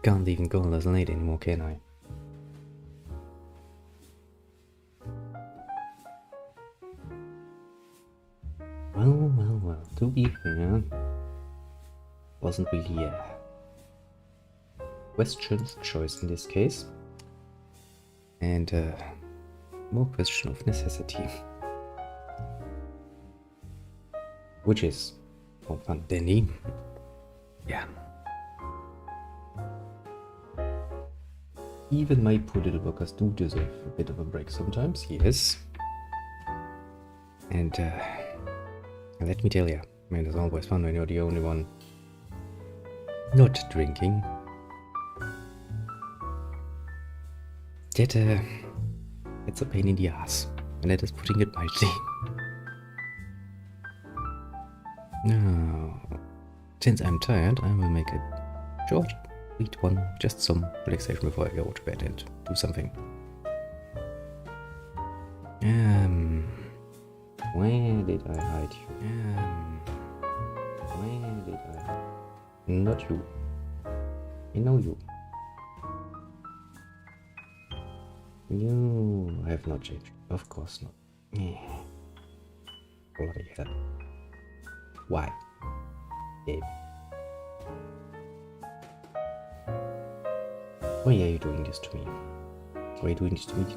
Can't even call us late anymore, can I? Well, to be fair, wasn't really a question of choice in this case, and more question of necessity, which is more fun than the, yeah. Even my poor little workers do deserve a bit of a break sometimes, yes. And let me tell you, man, it's always fun when you're the only one not drinking. That, it's a pain in the ass, and that is putting it mildly. Now, since I'm tired, I will make a short, sweet one, just some relaxation before I go to bed and do something. Where did I hide you? Where did I hide you? Not you. I know you. You have not changed. Of course not. Bloody hell. Why? Babe. Why are you doing this to me? Why are you doing this to me?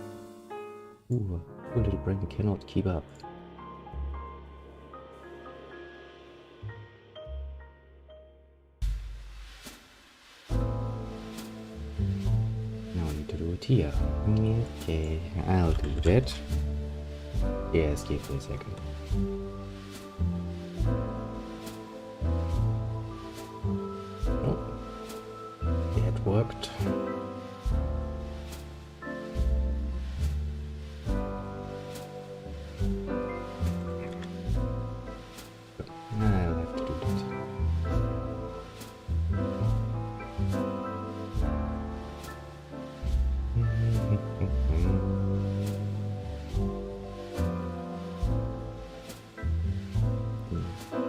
Ooh, poor little brain cannot keep up. Now I need to do it here. Okay, I'll do that. Yes, give me a second. Oh, that worked. I'll have to do that.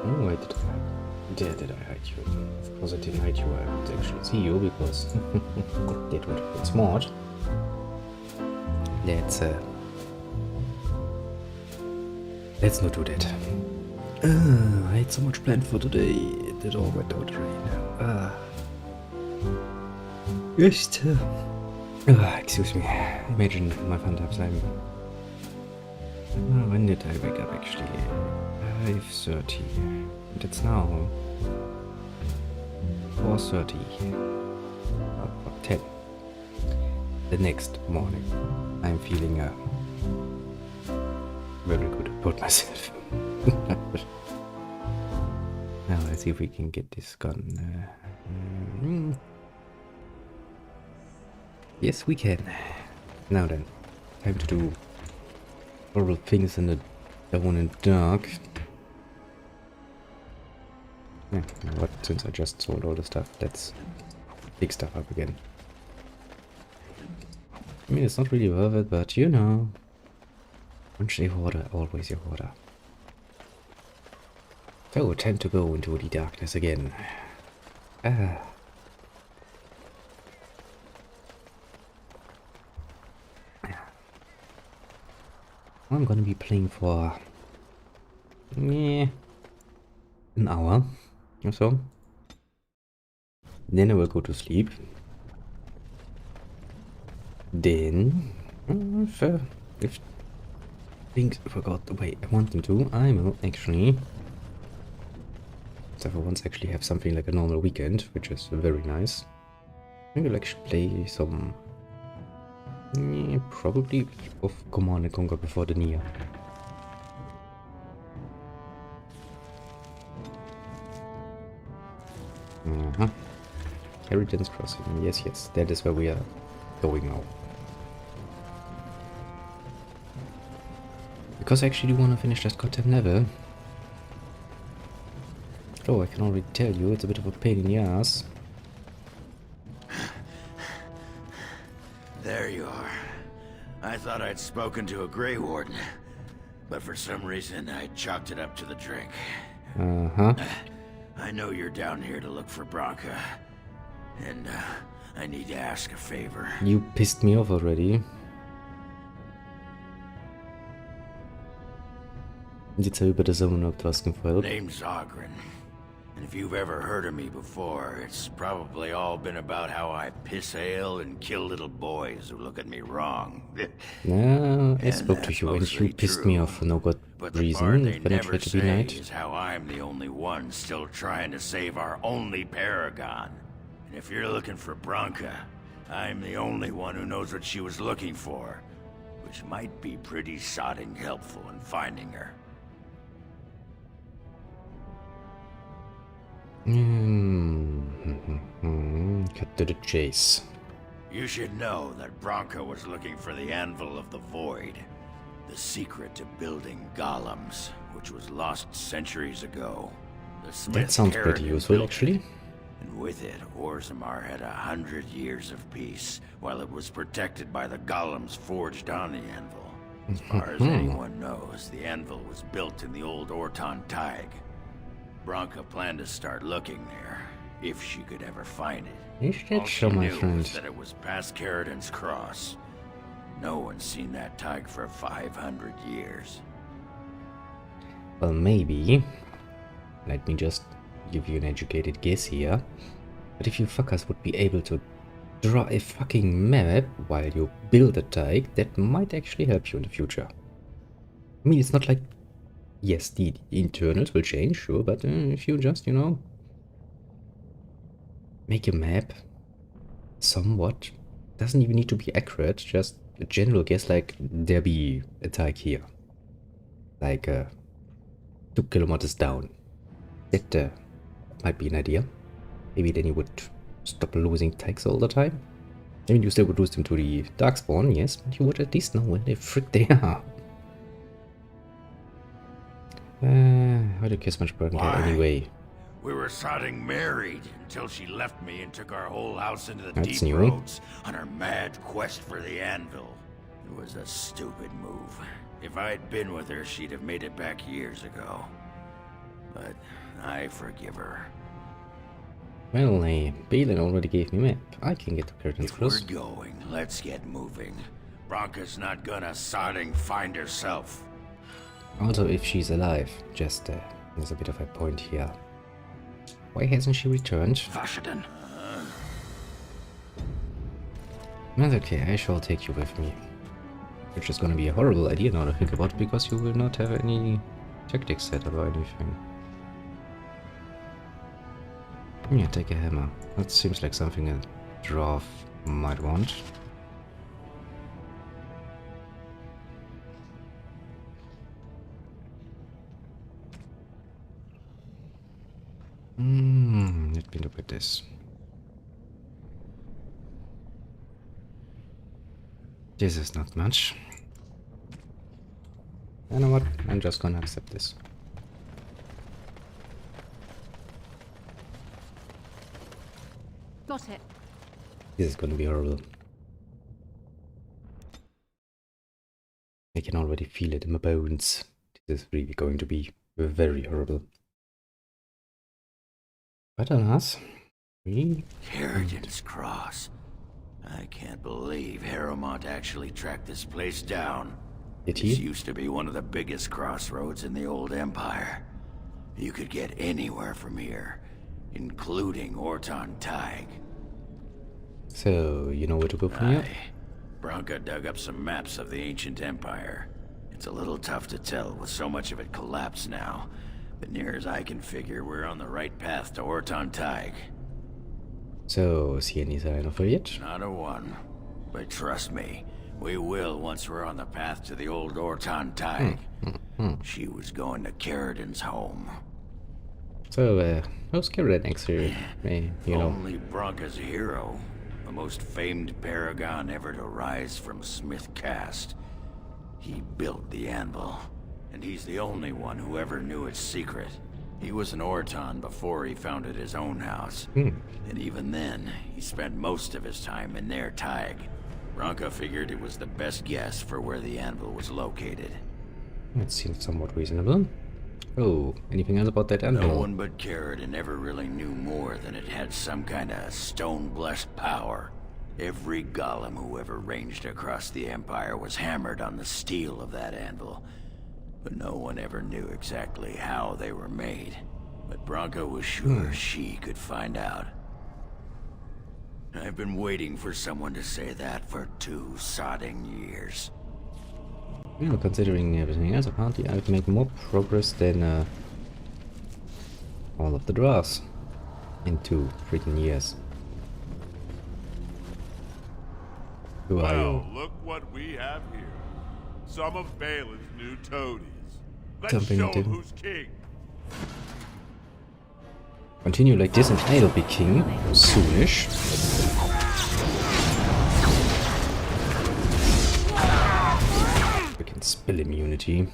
Oh, wait, did I hide you? Of course I didn't hide you, I would actually see you, because that would have been smart. Let's not do that. I had so much planned for today, it all went out the rain. Just, excuse me, imagine my fun times. When did I wake up actually? 5:30. And it's now 4:30. 10. The next morning. I'm feeling very good about myself. Now let's see if we can get this gun. Yes, we can. Now then, time to do horrible things in the dawn and dark. Yeah, what? Since I just sold all the stuff, let's pick stuff up again. I mean, it's not really worth it, but you know, once a hoarder, always a hoarder. So, time to go into the darkness again. I'm gonna be playing for an hour or so. Then I will go to sleep. Then, if things forgot the way I want them to, I will actually, so for once, actually have something like a normal weekend, which is very nice. I will actually play some, probably of Command & Conquer Before the Near. Heritage Crossing, yes, that is where we are going now. Because I actually do want to finish that goddamn level. Oh, I can already tell you, it's a bit of a pain in the ass. There you are. I thought I'd spoken to a Grey Warden, but for some reason I chalked it up to the drink. I know you're down here to look for Branka, and I need to ask a favor. You pissed me off already. Jetzt habe ich über das noch asking for help. Name's Ogren. And if you've ever heard of me before, it's probably all been about how I piss ale and kill little boys who look at me wrong. Nah, I spoke to you and you pissed me off for no good reason they when I never tried to be say nice. is how I'm the only one still trying to save our only paragon. And if you're looking for Branka, I'm the only one who knows what she was looking for, which might be pretty sodding helpful in finding her. Cut to the chase. You should know that Branka was looking for the Anvil of the Void, the secret to building golems, which was lost centuries ago. The That Smith sounds pretty Carrigan useful, built it, actually. and with it, Orzammar had 100 years of peace, while it was protected by the golems forged on the Anvil. As far as anyone knows, the Anvil was built in the old Orton Tig. Branka planned to start looking there, if she could ever find it. You should All show she my knew friend. was that it was past Carradin's Cross. No one's seen that Tig for 500 years. Well, maybe. Let me just give you an educated guess here. But if you fuckers would be able to draw a fucking map while you build a Tig, that might actually help you in the future. I mean, it's not like... Yes, the internals will change, sure, but if you just, you know... make a map, somewhat, doesn't even need to be accurate, just a general guess, like there be a Tig here, like 2 kilometers down. That might be an idea. Maybe then you would stop losing Tigs all the time. I mean, you still would lose them to the Darkspawn, yes, but you would at least know where the frick they are. Why do you kiss much burden care anyway? We were sodding married until she left me and took our whole house into the That's deep new. roads on her mad quest for the Anvil. It was a stupid move. If I'd been with her, she'd have made it back years ago. But I forgive her. Well, Balin already gave me a map. I can get to Carradin's If we're Cross. going, let's get moving. Branka's not gonna sodding find herself. Also, if she's alive, just there's a bit of a point here. Why hasn't she returned? Vashaden. That's okay, I shall take you with me. Which is gonna be a horrible idea now to think about, because you will not have any tactics set up or anything. Yeah, take a hammer. That seems like something a dwarf might want. Let me look at this. This is not much. You know what? I'm just gonna accept this. Got it. This is gonna be horrible. I can already feel it in my bones. This is really going to be very horrible. But alas, we... Carradin's Cross. I can't believe Harrowmont actually tracked this place down. Did This he? used to be one of the biggest crossroads in the old Empire. You could get anywhere from here, including Orton Tig. So, you know where to go from here? Aye. Branka dug up some maps of the ancient Empire. It's a little tough to tell with so much of it collapsed now, but near as I can figure, we're on the right path to Orton Tig. So, see any sign of her yet? Not a one. But trust me, we will once we're on the path to the old Orton Tig. She was going to Carradin's home. So, how's Carradin actually? You know. Only Branka's hero. The most famed paragon ever to rise from Smith Cast. He built the Anvil, and he's the only one who ever knew its secret. He was an Orton before he founded his own house. And even then, he spent most of his time in their Tig. Branka figured it was the best guess for where the Anvil was located. That seems somewhat reasonable. Oh, anything else about that No anvil? one but Carradine ever really knew more than it had some kind of stone-blessed power. Every golem who ever ranged across the Empire was hammered on the steel of that anvil. But no one ever knew exactly how they were made. But Branka was sure she could find out. I've been waiting for someone to say that for 2 sodding years. Yeah, considering everything else, apparently I've made more progress than all of the draws in 2 freaking years. Who are Well, you? look what we have here. Some of Balin's new toadies. Let's Something show to 'em do. who's king. Continue like this and I'll be king soonish. We can spill immunity.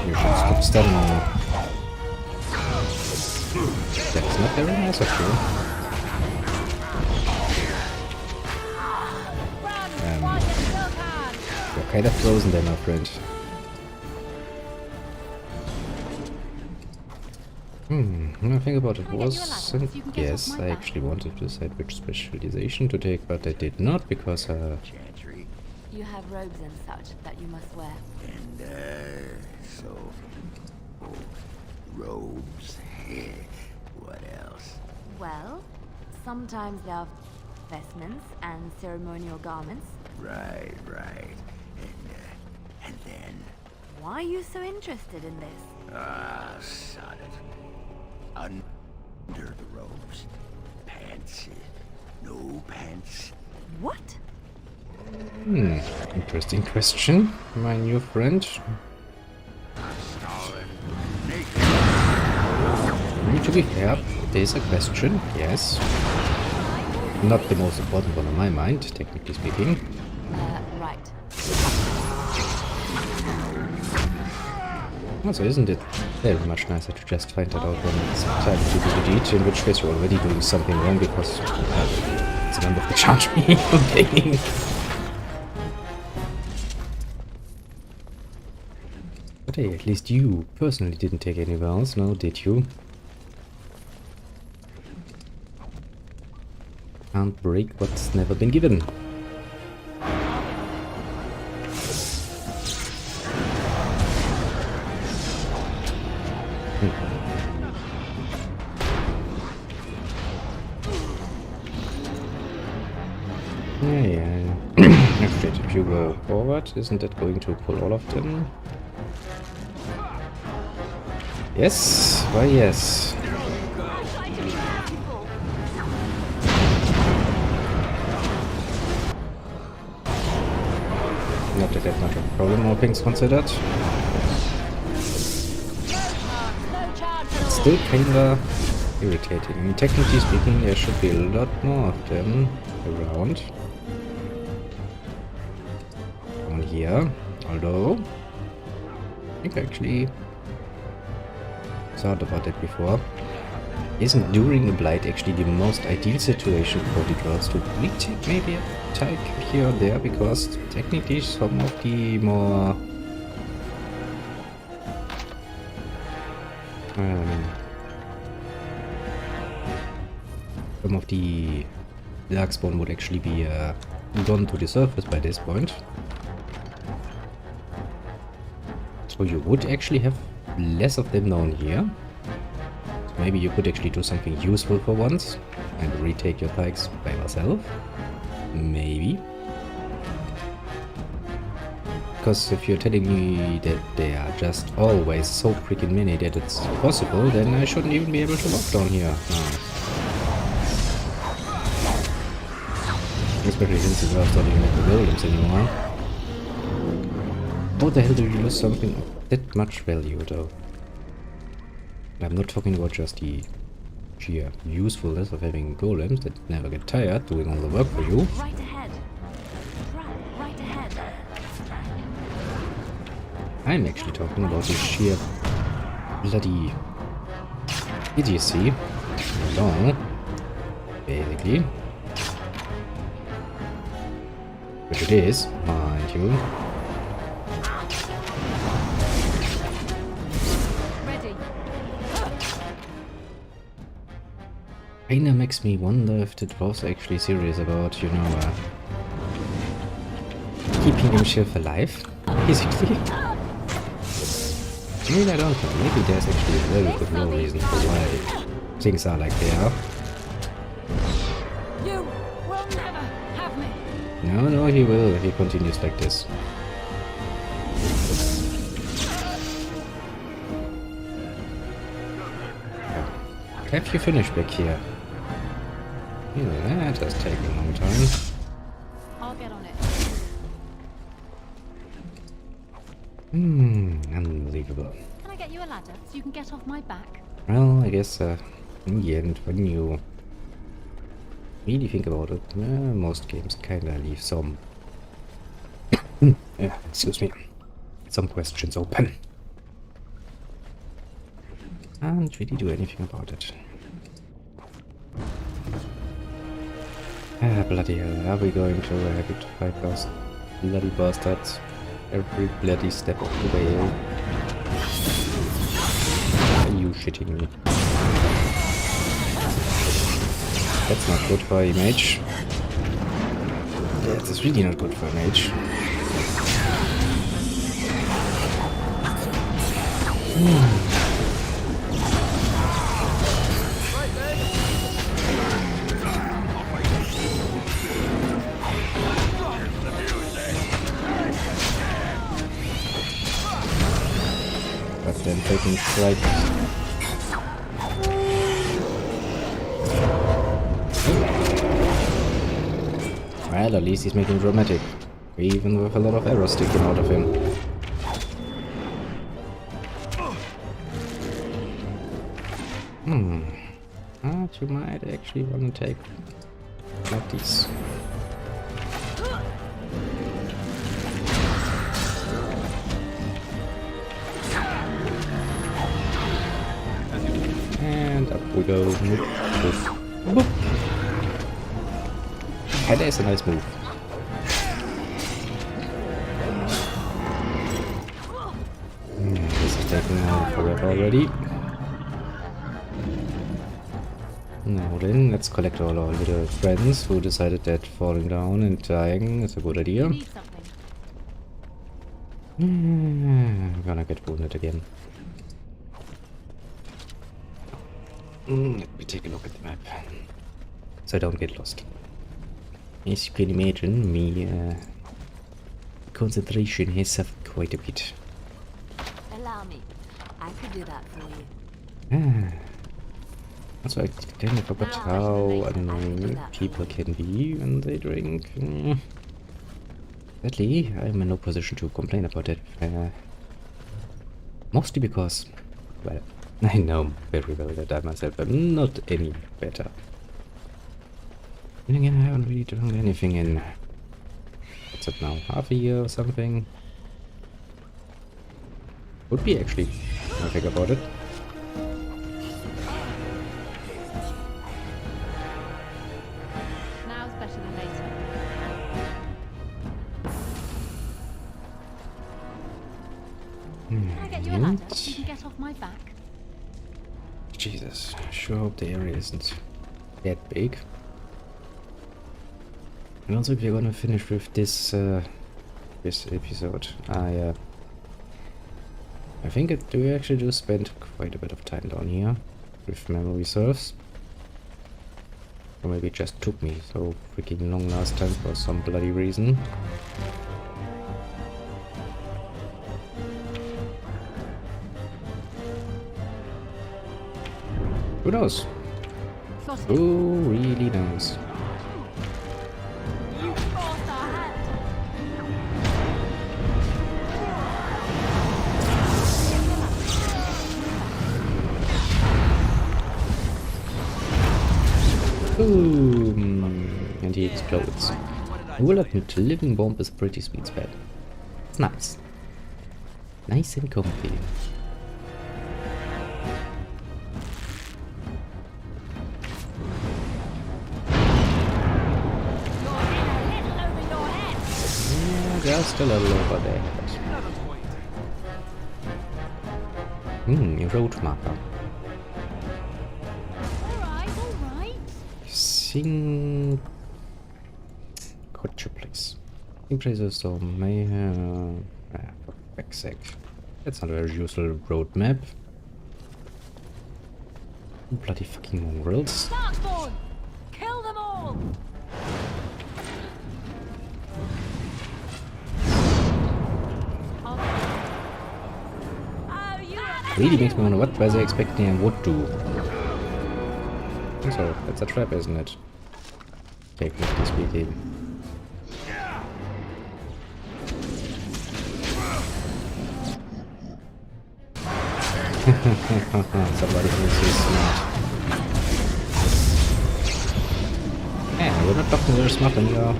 You should stop stunning me. That's not very nice of you. You're kind of frozen there, my friend. When I think about it, yes, I actually wanted to decide which specialization to take, but I did not because Chantry. You have robes and such that you must wear. And, so... Oh, robes. What else? Well, sometimes there are vestments and ceremonial garments. Right. And then... Why are you so interested in this? Sod it. Under the robes. Pants. No pants. What? interesting question, my new friend. To be fair, it is a question, yes. Not the most important one on my mind, technically speaking. Right. Also, isn't it very much nicer to just find that out when it's time to do the deed, in which case you're already doing something wrong because it's a member of the Chantry you're taking. But hey, at least you personally didn't take any vows, now did you? Can't break what's never been given. Yeah. Actually, if you go forward, isn't that going to pull all of them? Yes, why yes. Not that much of a problem, all things considered. Still kinda irritating. I mean, technically speaking, there should be a lot more of them around. Down here, although I think I actually thought about it before. Isn't during the Blight actually the most ideal situation for the girls to retake maybe a type here or there, because technically some of the more some of the Darkspawn would actually be gone to the surface by this point. So you would actually have less of them down here. So maybe you could actually do something useful for once and retake your Tykes by yourself. Maybe. Because if you're telling me that they are just always so freaking many that it's possible, then I shouldn't even be able to walk down here now. Especially since you are starting with the buildings anymore. How the hell do you lose something of that much value though? I'm not talking about just the sheer usefulness of having golems that never get tired doing all the work for you. Right ahead. Right ahead. I'm actually talking about the sheer bloody idiocy So, basically. Which it is, mind you. Ready. Kinda makes me wonder if the dwarf's actually serious about, you know, keeping himself alive, basically. I mean, I don't know. Maybe there's actually a very good no reason for why things are like they are. You will never have me. No, he will if he continues like this. Have you finished back here? Yeah, that has taken a long time. I'll get on it. Unbelievable. Can I get you a ladder so you can get off my back? Well, I guess in the end, when you really think about it, most games kinda leave some, excuse me, some questions open. Can't really do anything about it. Bloody hell, are we going to have to fight those bloody bastards every bloody step of the way? Are you shitting me? That's not good for a mage. That's really not good for a mage. But then taking strike. Well, at least he's making dramatic, even with a lot of arrows sticking out of him. But you might actually want to take like these. And up we go. Boop. Hey, there's a nice move. This is taking on forever already. Now then, let's collect all our little friends who decided that falling down and dying is a good idea. Need something. I'm gonna get wounded again. Let me take a look at the map, so I don't get lost. As you can imagine, my concentration has suffered quite a bit. Allow me. I could do that for you. Also, I kind of forgot how annoying people can be when they drink. Sadly, I'm in no position to complain about it. Mostly because, well, I know very well that I myself am not any better. And again, I haven't really done anything in, what's it now, half a year or something? Would be actually, when I think about it. Now's better than later. Can I get you a ladder so you can get off my back? Jesus, I sure hope the area isn't that big. And also, if you're gonna finish with this this episode, I think we actually do spend quite a bit of time down here, if memory serves. Or maybe it just took me so freaking long last time for some bloody reason. Who knows? Who really knows? You forced our hand. Boom! And he explodes. I will admit, living bomb is pretty sweet spell. It's nice. Nice and comfy. just a little over there. A road marker. Alright. Sing. Could you please? In places so may for fuck's sake. That's not a very useful road map. Bloody fucking mongrels. Darkspawn! Kill them all! Really makes me wonder what were they expecting I would do. So, that's a trap, isn't it? Technically speaking. Somebody thinks he's smart. Yeah, we're not talking very smart when you're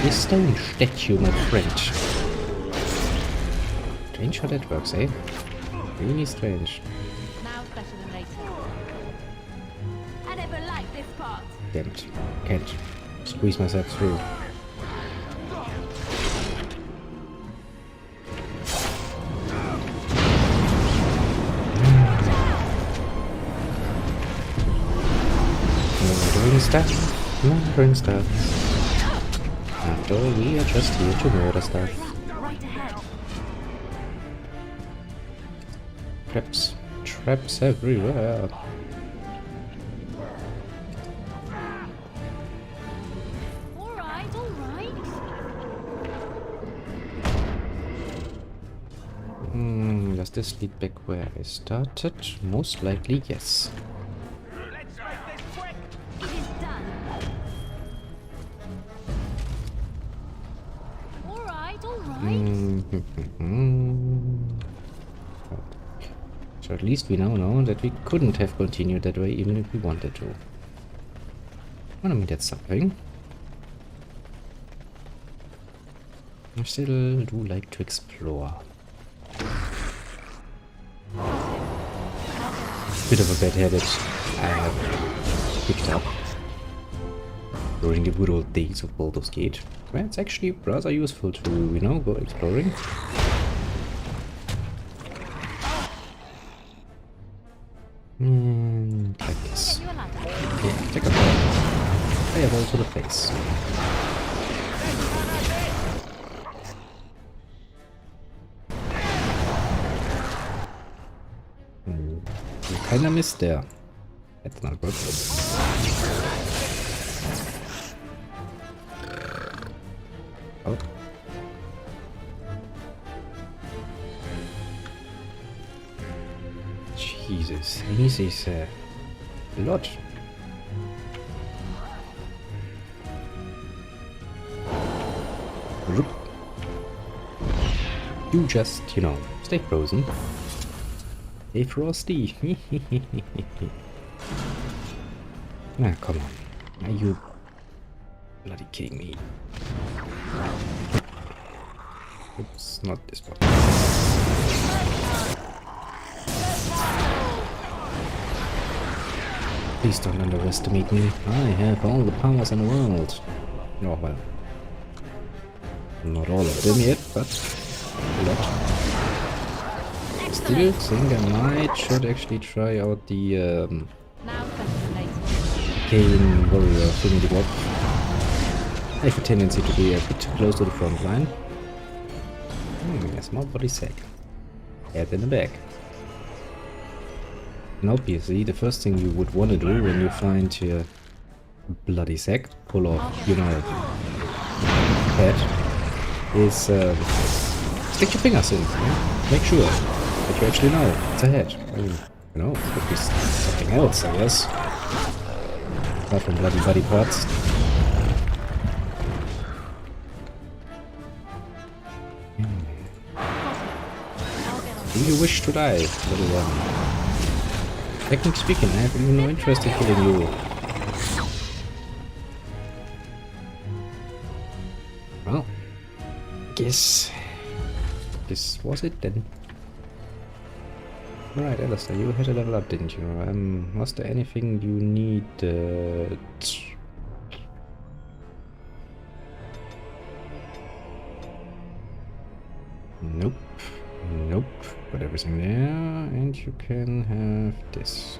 a stone statue, my friend. Strange how that works, eh? Really strange. Now better than later. I never liked this part. Damn it. Can't squeeze myself through. Murdering stuff. After all, we are just here to murder stuff. Right ahead. Traps. Traps everywhere. Alright. Does this lead back where I started? Most likely, yes. It is done. Alright. So at least we now know that we couldn't have continued that way even if we wanted to. Well, I mean, that's something. I still do like to explore. Bit of a bad habit I have picked up during the good old days of Baldur's Gate, where it's actually rather useful to, you know, go exploring. Like this. Yeah, take a fireball to the face. Keiner missed there. That's not good. Oh. Jesus, this is a lot. You just, you know, stay frozen. Stay frosty. Nah, come on. Are you bloody kidding me? Oops, not this one. Please don't underestimate me. I have all the powers in the world. Oh well. Not all of them yet, but a lot. Still think I should actually try out the Arcane Warrior thingy bob. I have a tendency to be a bit too close to the front line. A small body sack. Head in the back. And obviously the first thing you would want to do when you find your bloody sack full of, you know, head is stick your fingers in. Yeah? Make sure that you actually know it's a head. I mean, you know, it could be something else, I guess. Not from bloody body parts. Do you wish to die, little one? Technically speaking, I have even no interest in killing you. Well, guess this was it then. Alright, Alistair, you had a level up, didn't you? Was there anything you needed? Nope. Nope. Put everything there, and you can have this.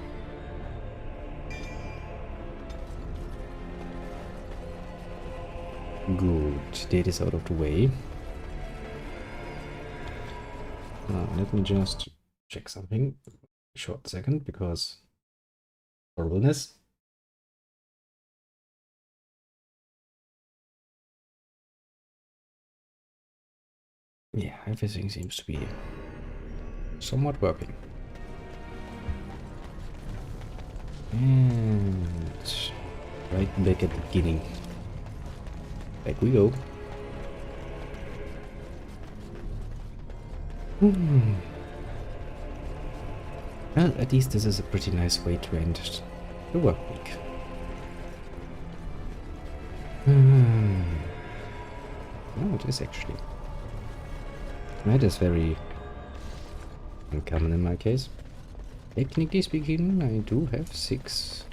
Good. That is out of the way. Now, let me just check something. Short second, because horribleness. Yeah, everything seems to be somewhat working. And right back at the beginning. Back we go. Well, at least this is a pretty nice way to end the work week. Oh, it is actually. That is very uncommon in my case. Technically speaking, I do have six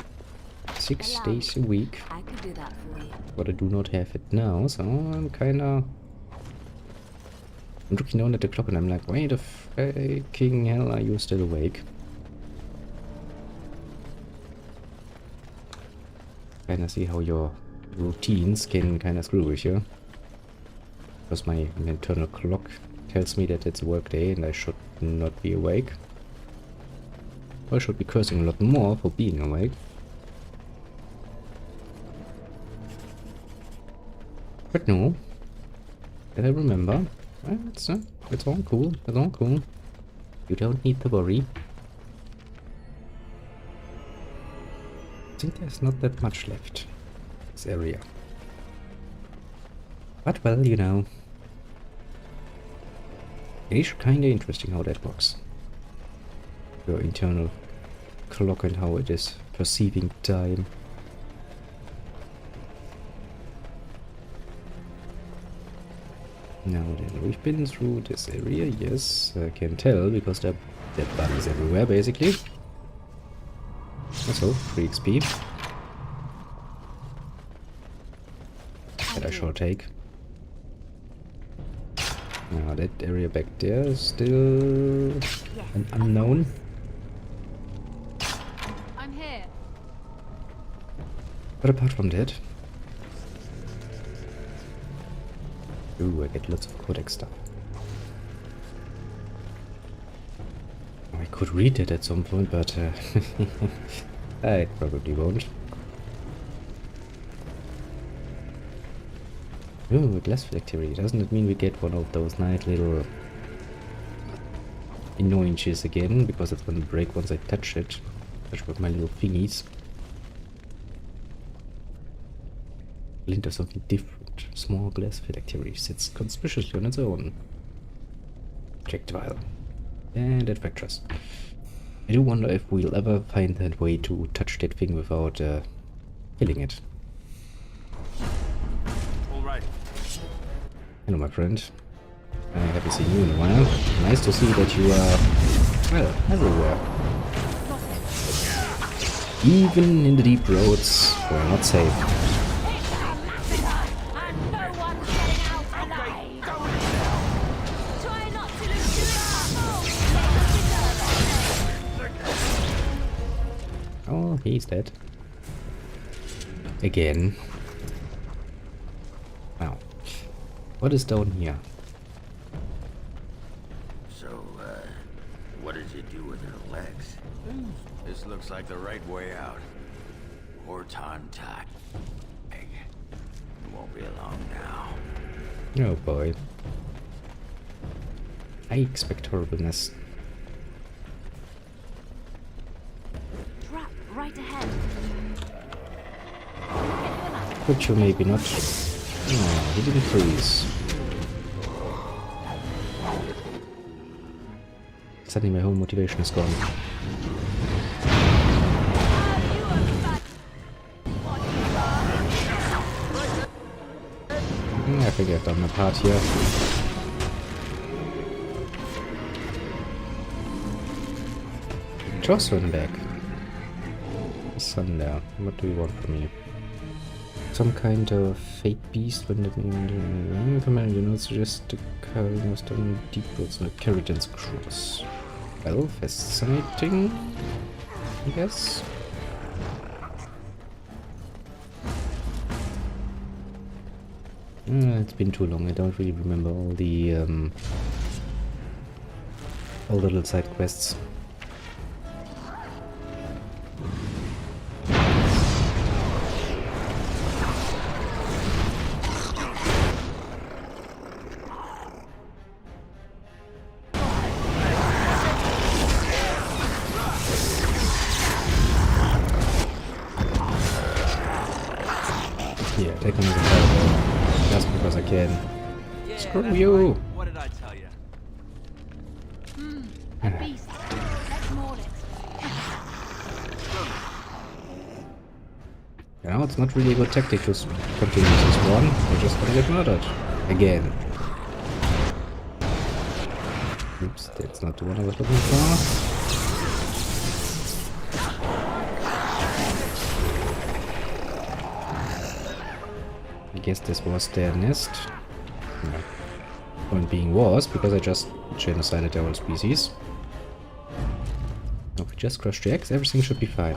days a week, I could do that for you. but I do not have it now, so I'm kinda... I'm looking down at the clock and I'm like, wait the fucking hell, are you still awake? Kinda see how your routines can kinda screw with you. Because my internal clock tells me that it's a work day and I should not be awake. Or I should be cursing a lot more for being awake. But no. Did I remember? Well, it's all cool. It's all cool. You don't need to worry. I think there's not that much left. This area. But well, you know. It is kinda interesting how that works. Your internal clock and how it is perceiving time. Now then, we've been through this area, yes, I can tell, because there are dead bodies everywhere, basically. Also, free XP. That I shall take. Now, that area back there is still an unknown. I'm here. But apart from that... Ooh, I get lots of codex stuff. I could read it at some point, but I probably won't. Ooh, glass factory. Doesn't it mean we get one of those nice little annoyances again? Because it's gonna break once I touch it. Touch with my little thingies. Glint of something different. Small glass factory sits conspicuously on its own. Projectile. And adventures. I do wonder if we'll ever find that way to touch that thing without killing it. All right. Hello, my friend. I haven't seen you in a while. Nice to see that you are, well, everywhere. Even in the deep roads, we're not safe. Oh, he's dead. Again. Wow. What is down here? So, what did you do with her legs? This looks like the right way out. Horton time. It won't be long now. Oh boy. I expect horribleness. Trap right ahead. Could you maybe not? No, he didn't freeze. Suddenly my whole motivation is gone. I think I've done my part here. Jocelyn back. Sun there. What do you want from me? some kind of fake beast when the command do not suggest the carrying of stone deep roots like Keratin's cross. Well, fascinating, I guess. It's been too long, I don't really remember all the little side quests. Yeah, take another fireball. Just because I can. Yeah, Screw that's you! right. What did I tell you? A beast. Let's maul it. You know, it's not really a good tactic to continue this one. You're just gonna get murdered. Again. Oops, that's not the one I was looking for. I guess this was their nest. No. Point being was, because I just genocided their whole species. If we just crush the eggs, everything should be fine.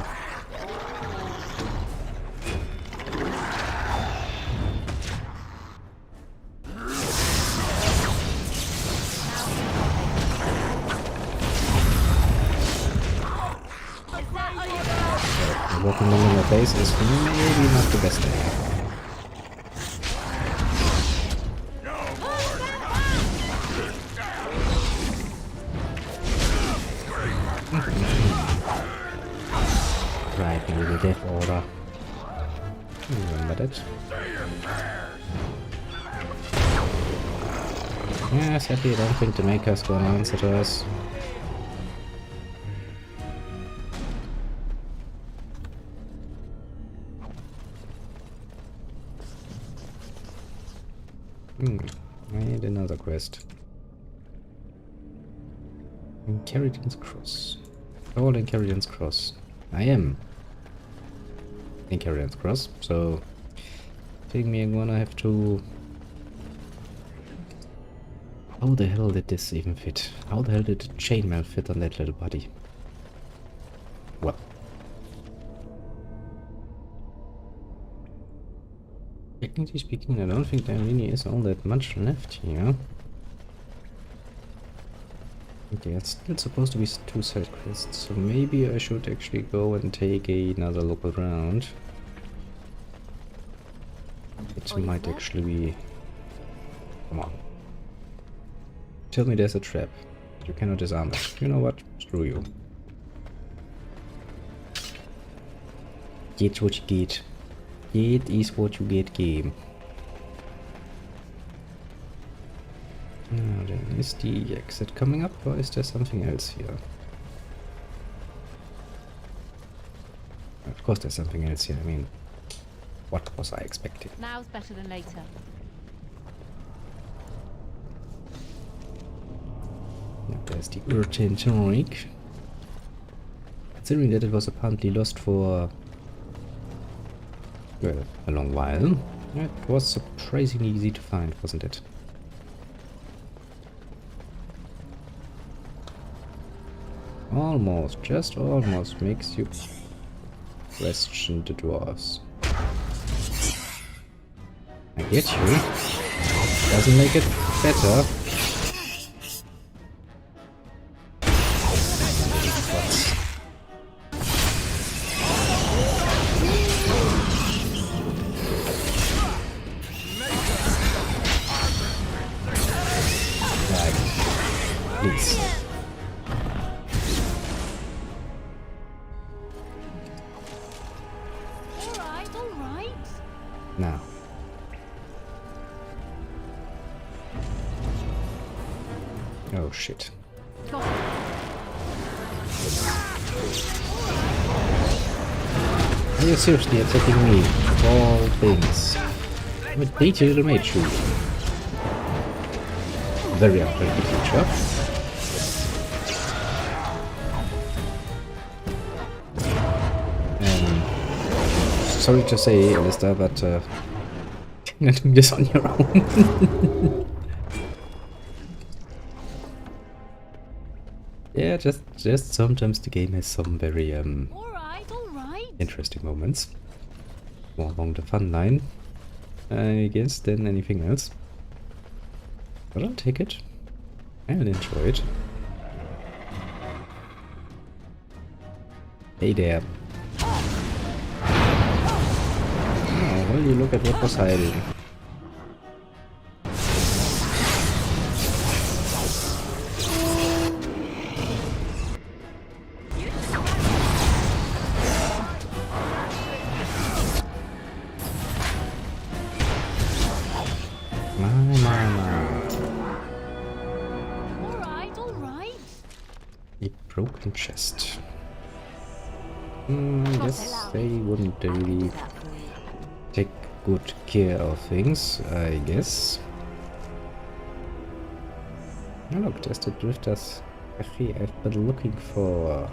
Walking along my face is maybe not the best idea. Right, maybe the death order. Remember that. Yeah, sadly I don't think the maker's gonna answer to us. I need another quest. In Keratin's Cross. All in Keratin's Cross. I am in Keratin's Cross, so I think me and gonna have to... How the hell did this even fit? How the hell did the chainmail fit on that little body? Well. Technically speaking, I don't think there really is all that much left here. Okay, it's still supposed to be 2 side quests, so maybe I should actually go and take another look around. It might actually be... Come on. Tell me there's a trap. You cannot disarm it. You know what? Screw you. Get what you get. Get is what you get, game. Now then, is the exit coming up, or is there something else here? Of course there's something else here, I mean, what was I expecting? Now's better than later. Now there's the Urchin Tunic. Considering that it was apparently lost for... well, a long while. It was surprisingly easy to find, wasn't it? Almost, just almost makes you question the dwarves. I get you. Doesn't make it better. Right. Please. Now. Oh shit. Are you seriously attacking me? Of all things. I'm a pretty little mage shoot. Very unfriendly creature. sorry to say, Alistair, but you're not doing this on your own. Yeah, just sometimes the game has some very All right. interesting moments. More along the fun line, I guess, than anything else. But I'll take it. I'll enjoy it. Hey there. Oh, well, you look at what was hiding. A broken chest. I guess they wouldn't I can do really that for you. take good care of things, I guess. Oh look, there's the Drifter's Cafe I've been looking for.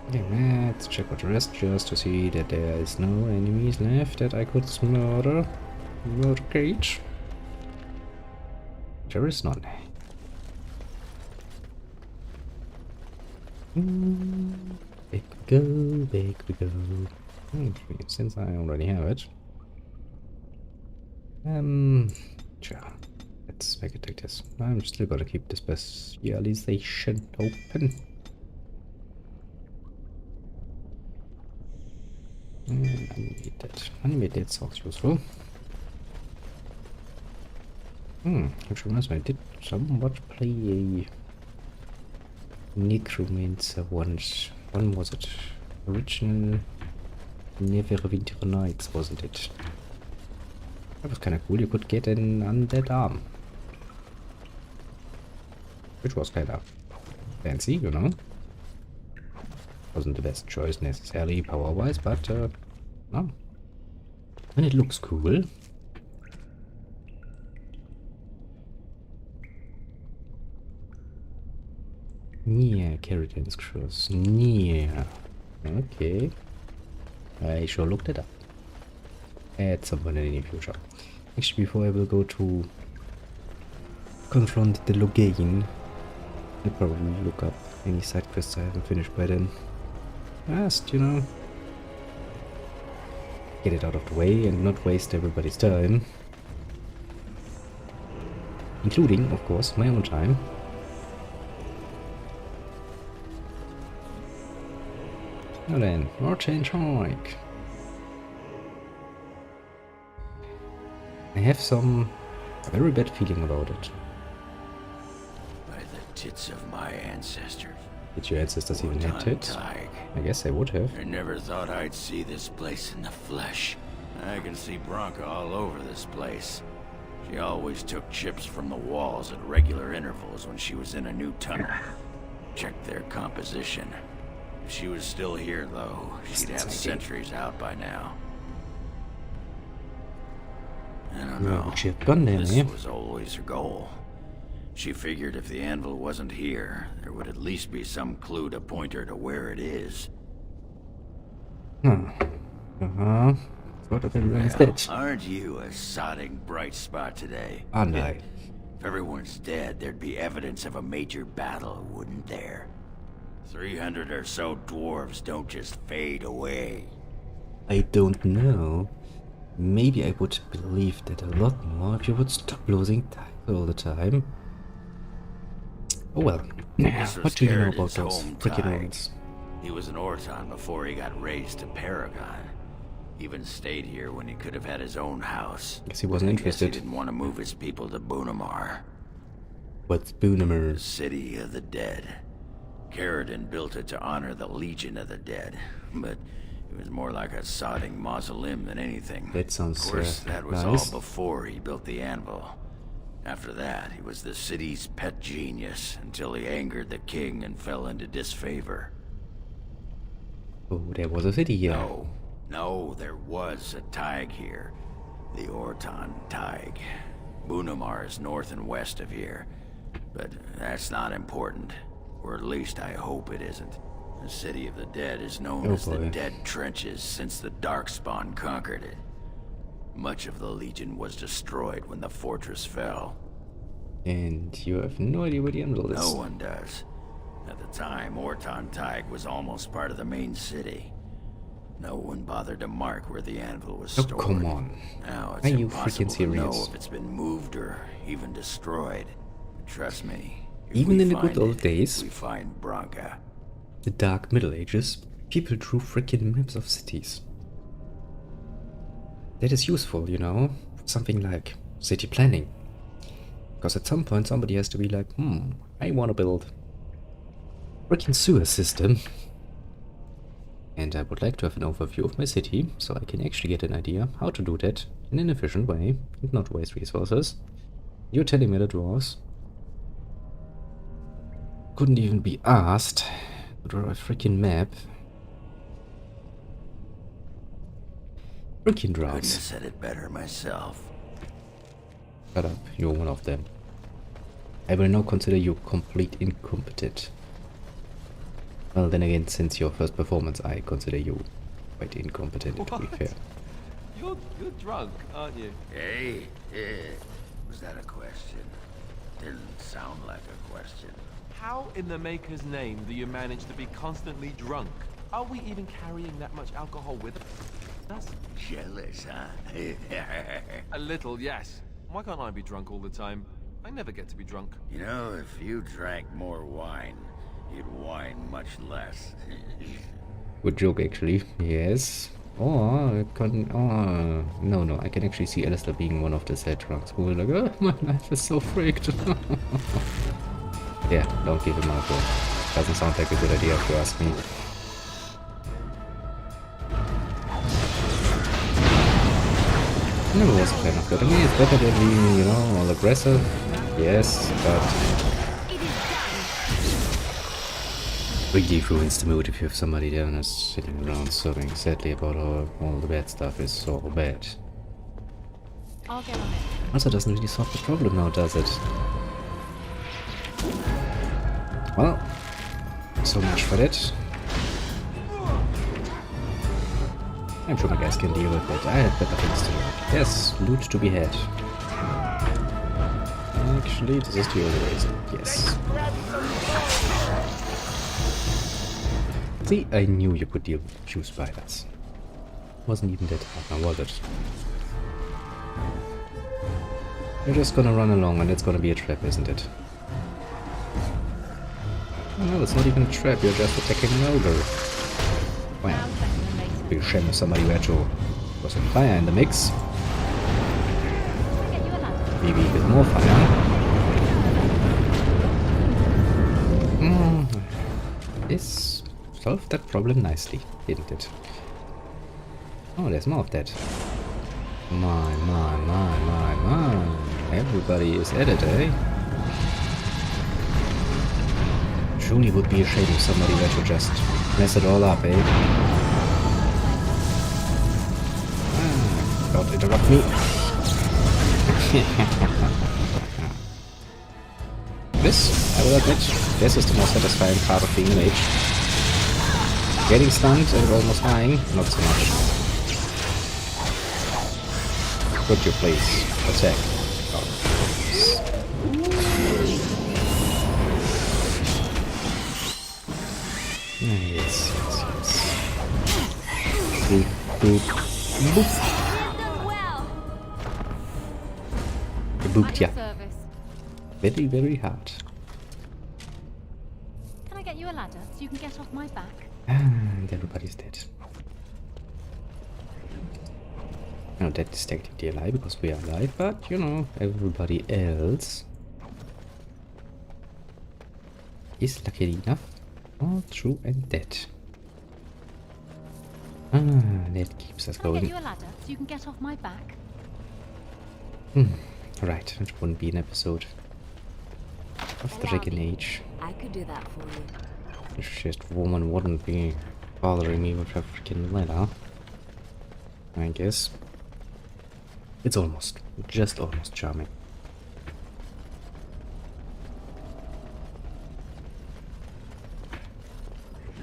Okay, let's check out the rest just to see that there is no enemies left that I could murder. Cage. There is none. Back we go, back we go. Okay, since I already have it. Sure. Let's make it like this. I'm still gonna keep the specialization open. Animated sounds useful. Which reminds me, I did somewhat play a Necromancer once. When was it? Original Neverwinter Nights, wasn't it? That was kinda cool, you could get an undead arm. Which was kinda fancy, you know? Wasn't the best choice necessarily power-wise, but no. And it looks cool. Yeah, Keratin's Cross. Yeah. Okay. I sure looked it up. At some point in the near future. Actually, before I will go to confront the Loghain, I'll probably look up any side quests I haven't finished by then. Just, you know, get it out of the way and not waste everybody's time. Including, of course, my own time. Now then, Mortain Hike. I have a very bad feeling about it. By the tits of my ancestors. Did your ancestors even have tits? Tig. I guess they would have. I never thought I'd see this place in the flesh. I can see Bronca all over this place. She always took chips from the walls at regular intervals when she was in a new tunnel. Checked their composition. If she was still here, though, she'd have sentries out by now. I don't know. Would she have gone there, This eh? was always her goal. She figured if the anvil wasn't here, there would at least be some clue to point her to where it is. What of everyone's Well, dead? aren't you a sodding bright spot today? Aren't I? If everyone's dead, there'd be evidence of a major battle, wouldn't there? 300 or so dwarves don't just fade away. I don't know. Maybe I would believe that a lot more if you would stop losing time all the time. Oh well. This was What do you know Keratin's about those home freaking Tig. ruins? He was an Orton before he got raised to Paragon. Even stayed here when he could have had his own house. Guess he wasn't I guess he interested. didn't want to move his people to Bunamar, What's the Boonamers? city of the dead. Keratin built it to honor the Legion of the Dead, but it was more like a sodding mausoleum than anything. That sounds Of course, that was nice. all before he built the anvil. After that, he was the city's pet genius until he angered the king and fell into disfavor. Oh, there was a city here. No, there was a Tig here. The Orton Tig. Bunamar is north and west of here. But that's not important. Or at least I hope it isn't. The City of the Dead is known Oh as the boy. Dead Trenches since the Darkspawn conquered it. Much of the Legion was destroyed when the fortress fell. And you have no idea where the Anvil is. No one does. At the time, Orton Tig was almost part of the main city. No one bothered to mark where the anvil was Oh, stored. come on. Now it's Are you impossible freaking to know serious? if it's been moved or even destroyed. Trust me. if Even we in the good find old it, days? we find Branka. The Dark Middle Ages, people drew freaking maps of cities. That is useful, you know? Something like city planning. Because at some point somebody has to be like, I want to build a freaking sewer system. And I would like to have an overview of my city, so I can actually get an idea how to do that in an efficient way and not waste resources. You're telling me the dwarves couldn't even be asked to draw a freaking map? Freaking Couldn't have droughts. said it better myself. Shut up, you're one of them. I will now consider you complete incompetent. Well, then again, since your first performance, I consider you quite incompetent, to be What? fair. You're drunk, aren't you? Hey, was that a question? Didn't sound like a question. How in the Maker's name do you manage to be constantly drunk? Are we even carrying that much alcohol with us? Jealous, huh? A little, yes. Why can't I be drunk all the time? I never get to be drunk. You know, if you drank more wine, you'd whine much less. Good joke, actually. Yes. Or, I can... Oh, no, I can actually see Alistair being one of the sad drunks who will like, oh, my life is so freaked. Yeah, don't give him alcohol. Doesn't sound like a good idea if you ask me. Never was a fan of that. I mean, it's better than being, you know, all aggressive. Yes, but It is done. really ruins the mood if you have somebody there and is sitting around sobbing sadly about how all the bad stuff is so bad. I'll get on it. Also doesn't really solve the problem now, does it? Well, so much for that. I'm sure my guys can deal with it. I have better things to do. Yes, loot to be had. Actually, this is the only reason. Yes. See, I knew you could deal with few spiders. Wasn't even that hard now, was it? You're just gonna run along and it's gonna be a trap, isn't it? Oh, no, it's not even a trap, you're just attacking an ogre. Wow. Be a shame if somebody were to throw some fire in the mix. Get you a ladder. Maybe a bit more fire. This solved that problem nicely, didn't it? Oh, there's more of that. My. Everybody is at it, eh? Truly would be a shame if somebody were to just mess it all up, eh? Don't interrupt me. This, I will admit, this is the most satisfying part of being a mage. Getting stunned and almost dying, not so much. Could you please attack? Yes. Boop, boop, boop. Done well. You booped, At yeah. your service. Very, very hard. Can I get you a ladder so you can get off my back? And everybody's dead. Now that is technically a lie because we are alive, but you know, everybody else is lucky enough all true and dead. That keeps us Can I get going. you a ladder so you can get off my back? Right, it wouldn't be an episode of the Dragon Age. I could do that for you. This just woman wouldn't be bothering me with her freaking letter. I guess. It's almost, just almost charming.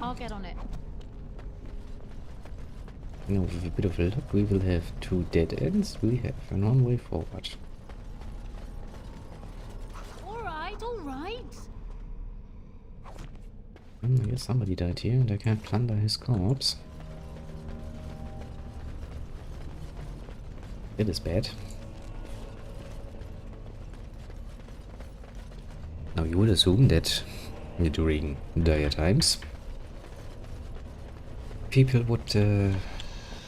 I'll get on it. You know, with a bit of luck, we will have 2 dead ends. We have and 1 way forward. Alright, alright. I guess somebody died here and I can't plunder his corpse. It is bad. Now you would assume that during dire times people would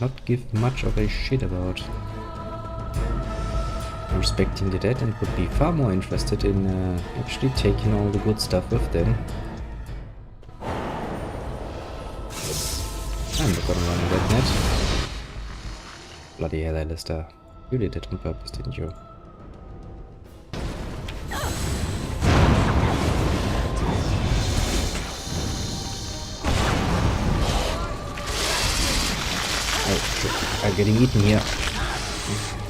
not give much of a shit about respecting the dead and would be far more interested in actually taking all the good stuff with them. I'm not gonna run that net. Bloody hell, Alistair. You did it on purpose, didn't you? Oh, I'm getting eaten here.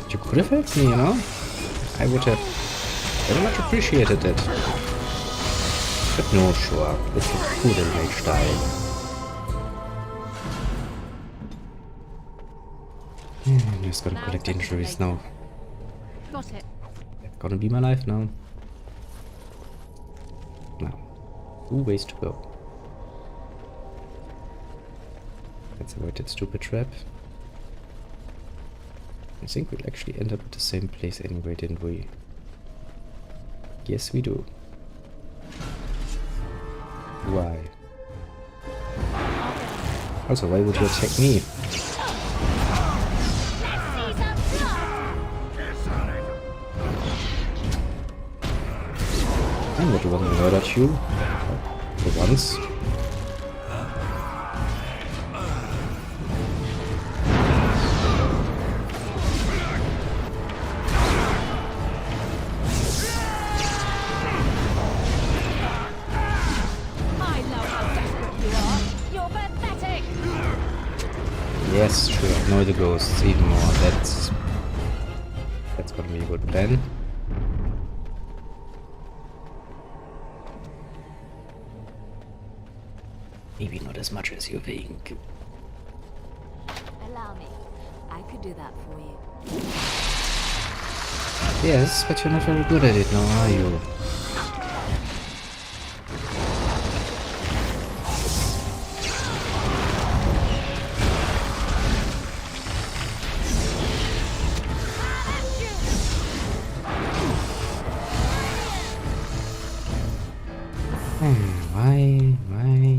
You could have helped me, you know? I would have very much appreciated it. But no, sure. Let's look cool in Rage style. I'm just gonna collect injuries now. Got it. That's gonna be my life now. Now, 2 ways to go. Let's avoid that stupid trap. I think we'll actually end up at the same place anyway, didn't we? Yes, we do. Why? Also, why would you attack me? I'm not the one who murdered you. For once. I know how desperate you are. You're pathetic. Yes, sure. Annoy the ghosts even more. That's gonna be a good plan. Maybe not as much as you think. Allow me. I could do that for you. Yes, but you're not very good at it now, are you?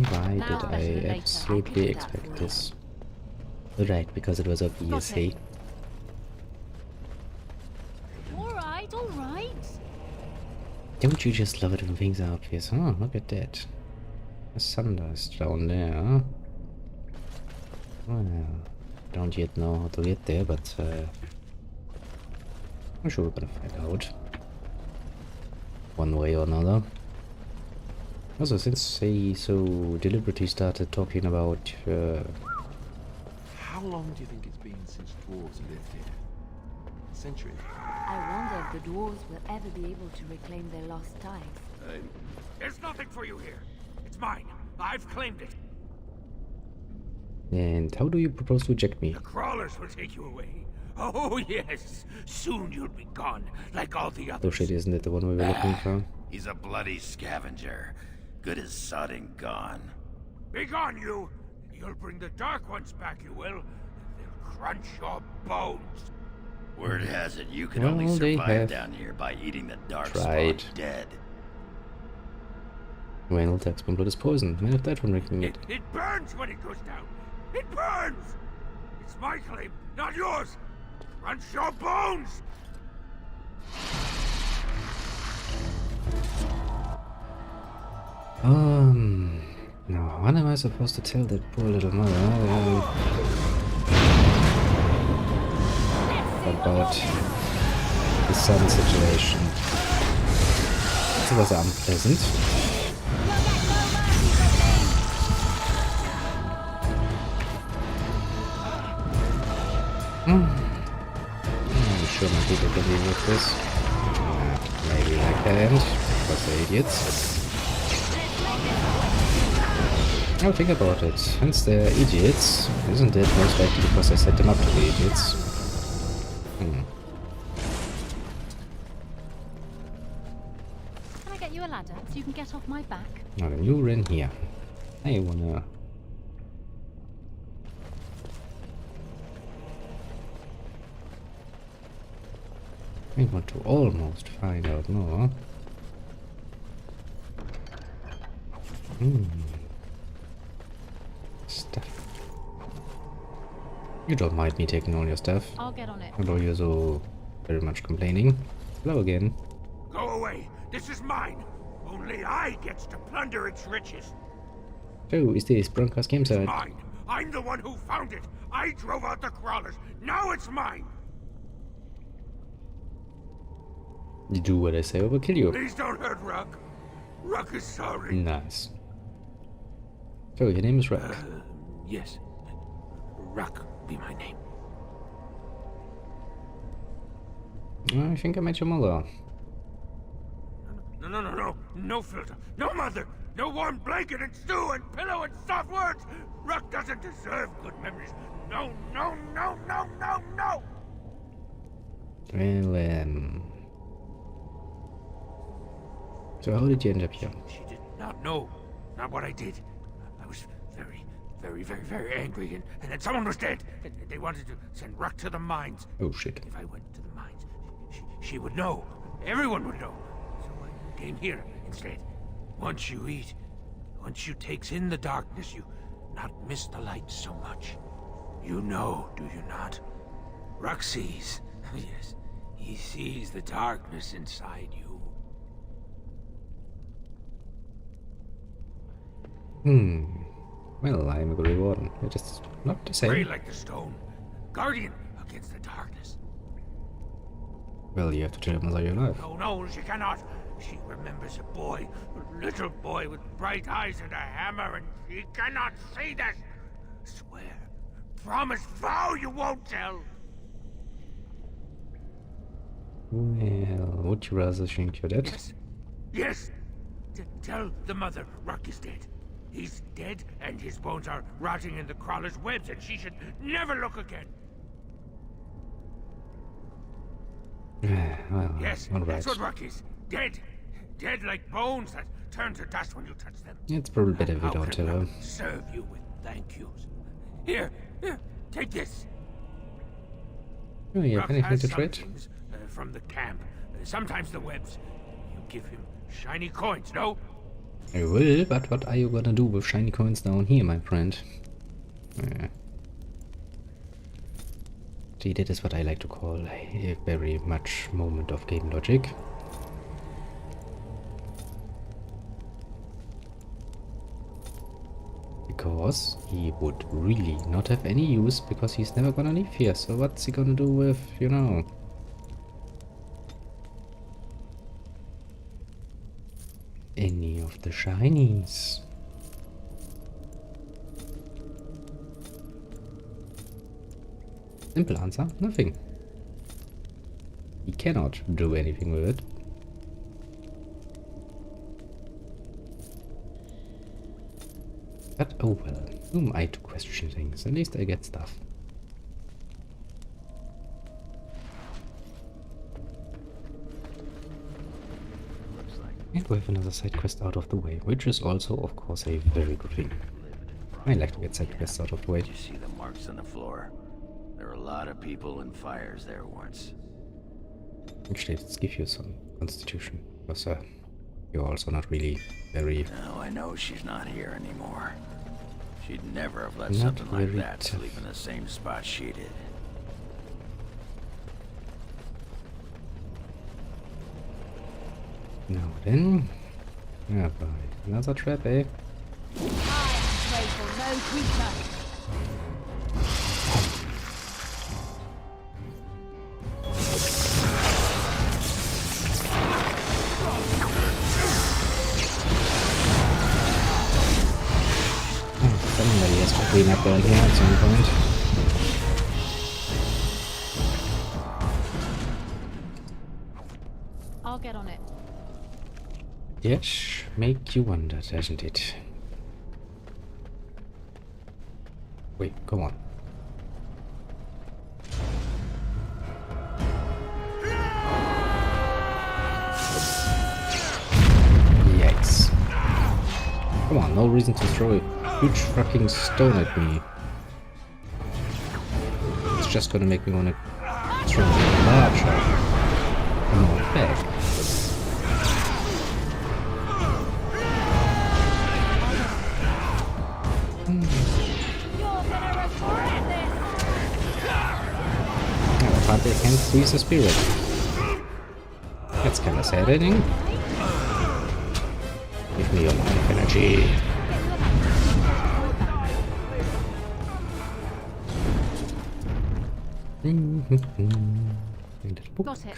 Why did I absolutely expect this? Right, because it was obvious, hey? Alright, alright. Don't you just love it when things are obvious? Oh, look at that. The sun is down there, huh? Well, don't yet know how to get there, but I'm sure we're gonna find out. One way or another. Also, since they so deliberately started talking about How long do you think it's been since dwarves lived here? Centuries? I wonder if the dwarves will ever be able to reclaim their lost ties. There's nothing for you here. It's mine. I've claimed it. And how do you propose to eject me? The crawlers will take you away. Oh, yes. Soon you'll be gone, like all the Oh others. shit, isn't it the one we were looking for? He's a bloody scavenger. Good as sodding gone. Be gone, you! You'll bring the Dark Ones back, you will. They'll crunch your bones. Word has it you can Well, only they survive have down here by eating the dark tried. spawn dead. Well, Taxbone blood is poison. Might have died from drinking it. It burns when it goes down. It burns! It's my claim, not yours! Crunch your bones! Now, what am I supposed to tell that poor little mother about the sun situation? It was unpleasant. I'm sure my people can deal with this. Maybe I can't, because they're idiots. Now think about it. Since they're idiots, isn't it most likely because I set them up to be idiots? Can I get you a ladder so you can get off my back? Now then you ran here. I wanna... I want to almost find out more. Stuff. You don't mind me taking all your stuff, I'll get on it. although you're so very much complaining. Hello again. Go away! This is mine! Only I gets to plunder its riches! So, is this Broncos game side? Mine! I'm the one who found it! I drove out the crawlers! Now it's mine! You do what I say or we'll kill you. Please don't hurt Ruck! Ruck is sorry! Nice. So, your name is Ruck. Yes. Ruck be my name. I think I met your mother. No. No filter. No mother. No warm blanket and stew and pillow and soft words. Ruck doesn't deserve good memories. No. Well, so how did you end up here? She did not know. Not what I did. I was very angry, and then someone was dead. And they wanted to send Ruck to the mines. Oh shit. If I went to the mines, she would know. Everyone would know. So I came here instead. Once you eat, once you takes in the darkness, you not miss the light so much. You know, do you not? Ruck sees. Yes, he sees the darkness inside you. Well, I'm a good warden. You're just not the Pray same. like the stone. Guardian against the darkness. Well, you have to tell your mother you're alive. No, she cannot. She remembers a boy, a little boy with bright eyes and a hammer, and she cannot say that. Swear. Promise, vow you won't tell. Well, would you rather think you're dead? Yes. Tell the mother Ruck is dead. He's dead, and his bones are rotting in the crawler's webs, and she should never look again. Well, Yes, all right. that's what Ruck is. Dead. Dead like bones that turn to dust when you touch them. It's probably better if we How don't can tell her. Ruck serve you with thank yous? Here, take this. Oh, you Ruck have anything has to some trade? things, from the camp. Sometimes the webs. You give him shiny coins, no? I will, but what are you gonna do with shiny coins down here, my friend? See, that is what I like to call a very much moment of game logic. Because he would really not have any use, because he's never gonna leave here. So what's he gonna do with, you know... any of the shinies? Simple answer, nothing. He cannot do anything with it. But oh well, who am I to question things? At least I get stuff. And we have another side quest out of the way, which is also, of course, a very good thing. I like to get side quests out of the way. Did you see the marks on the floor? There were a lot of people and fires there once. Actually, let's give you some constitution, because you're also not really very... Now I know she's not here anymore. She'd never have let Not something like very that tough. sleep in the same spot she did. Now then... yeah, bye. Another trap, eh? I am grateful, no creature. Somebody has to clean up down here at some point. I'll get on it. Yes, make you wonder, doesn't it? Wait, come on. Yikes. Come on, no reason to throw a huge fucking stone at me. It's just gonna make me wanna throw a larger amount back. But they can't squeeze the spirit. That's kinda saddening. Give me your life energy. Got it.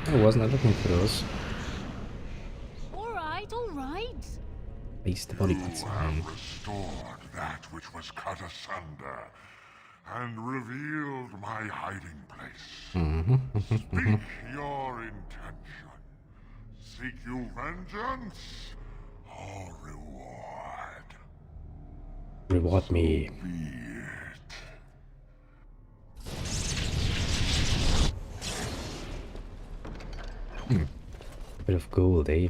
I wasn't looking for those. All right. Place the body parts You on. have restored that which was cut asunder, and revealed my hiding place. Speak your intention. Seek you vengeance or reward? Reward me. Be it. Bit of gold, eh?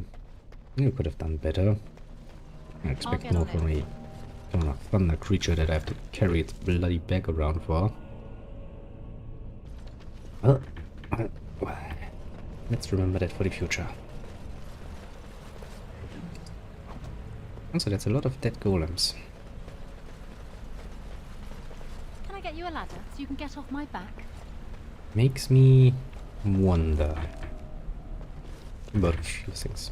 You could have done better. I expect get more on from a kind of thunder creature that I have to carry its bloody bag around for. Well, let's remember that for the future. Also, that's a lot of dead golems. Can I get you a ladder so you can get off my back? Makes me wonder about a few things.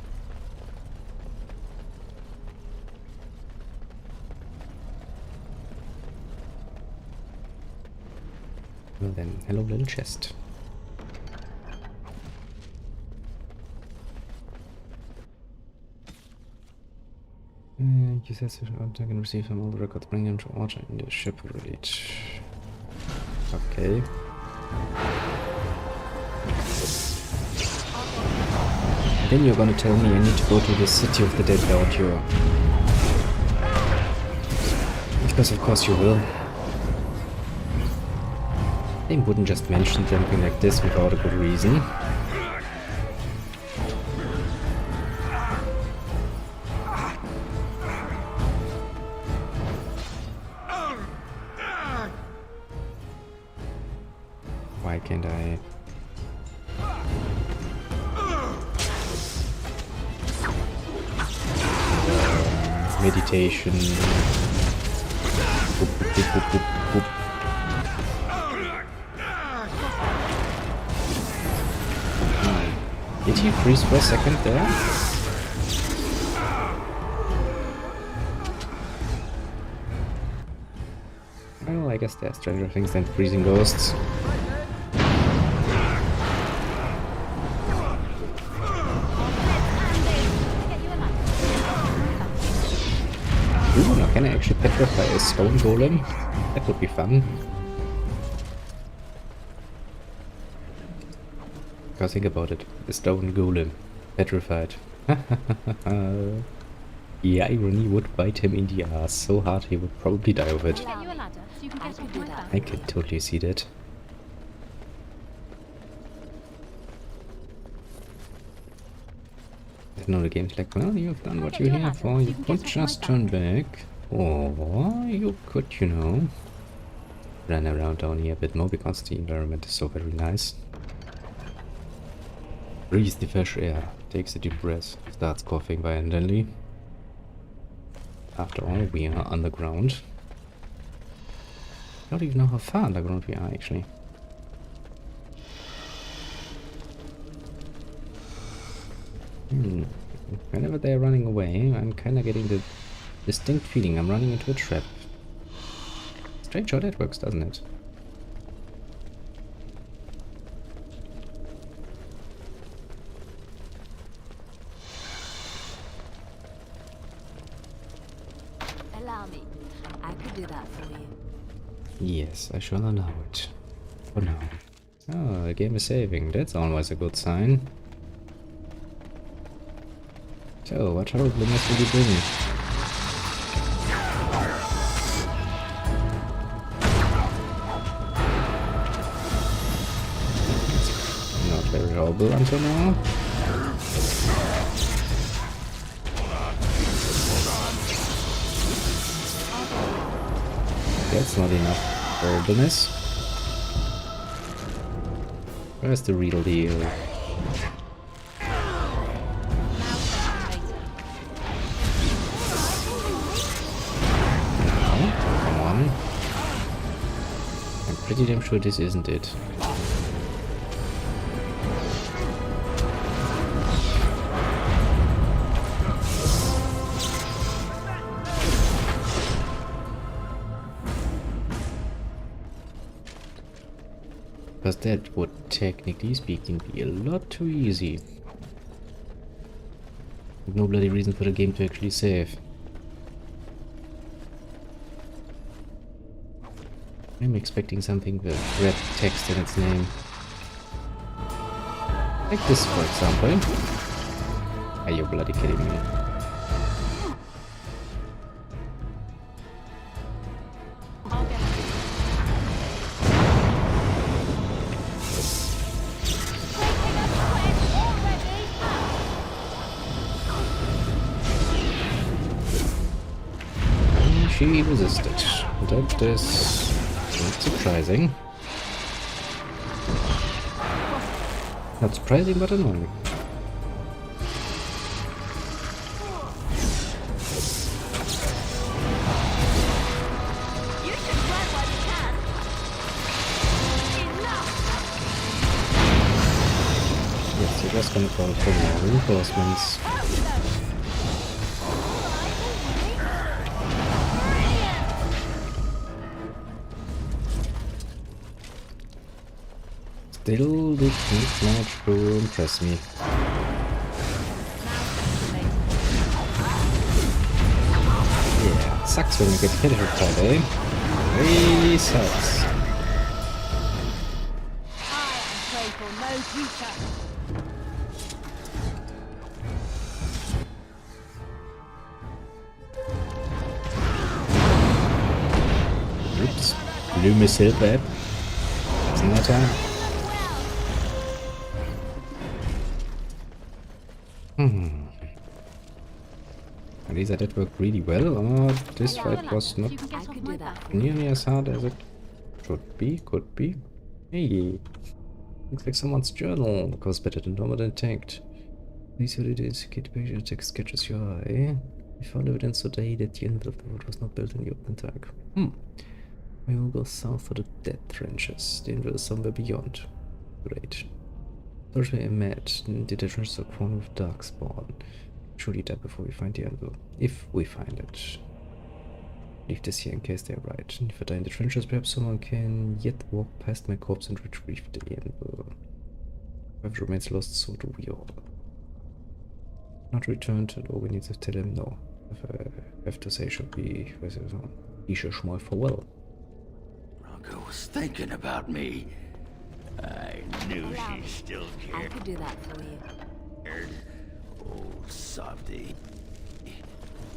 Well then, hello little chest. You said I can receive from all the records, bring them to order in the ship reach. Okay. Then you're gonna tell me I need to go to the city of the dead without you. Because of course you will. They wouldn't just mention something like this without a good reason. Why can't I? Meditation. Boop, boop, boop, boop, boop. Did he freeze for a second there? Well, I guess there are stranger things than freezing ghosts. Ooh, now can I actually petrify a stone golem? That would be fun. Because think about it, the stone golem, petrified. The irony would bite him in the ass so hard he would probably die of it. Can I get you a ladder so you can get off my back? I can totally see that. I know the game's like, well, you've done what you're here for, you could just turn back. Or you could, you know, run around down here a bit more because the environment is so very nice. Breathe the fresh air, takes a deep breath, starts coughing violently. After all, we are underground. I don't even know how far underground we are actually. Whenever they're running away, I'm kinda getting the distinct feeling I'm running into a trap. Strange how that works, doesn't it? Allow me. I could do that for you. Yes, I shall allow it. For now. Oh, the game is saving. That's always a good sign. So, what horribleness will you bring? Not very horrible until now. That's not enough horribleness. Where's the real deal? Now, come on. I'm pretty damn sure this isn't it. Because that would, technically speaking, be a lot too easy. With no bloody reason for the game to actually save. I'm expecting something with red text in its name. Like this, for example. Are you bloody kidding me? She resisted. That is not surprising. Not surprising, but annoying. You should run while you can. Enough! Yes, you're just gonna call for more reinforcements. Still did not manage to impress me. Yeah, sucks when you get hit like that, eh? Really sucks. I am playful, no creature. Oops. Blue missile web. Doesn't matter. At least that worked really well. This fight was not I could do that. nearly as hard as it should be, could be. Hey, looks like someone's journal. Goes better than normal detect. These holidays indicate patient text catches your eye. We found evidence today that the envelope of the road was not built in the open tag. We will go south for the dead trenches. The envelope is somewhere beyond. Great. Thursday I met. The dead trenches are crawling with darkspawn. Surely die before we find the envelope. If we find it. Leave this here in case they're right. If I die in the trenches, perhaps someone can yet walk past my corpse and retrieve the envelope. Whoever remains lost, so do we all. Not returned, and all we need to tell him no. If I have to say, should be. Ich mal farewell. Bronco was thinking about me. I knew she still I cared. could do that for you. Oh, softy.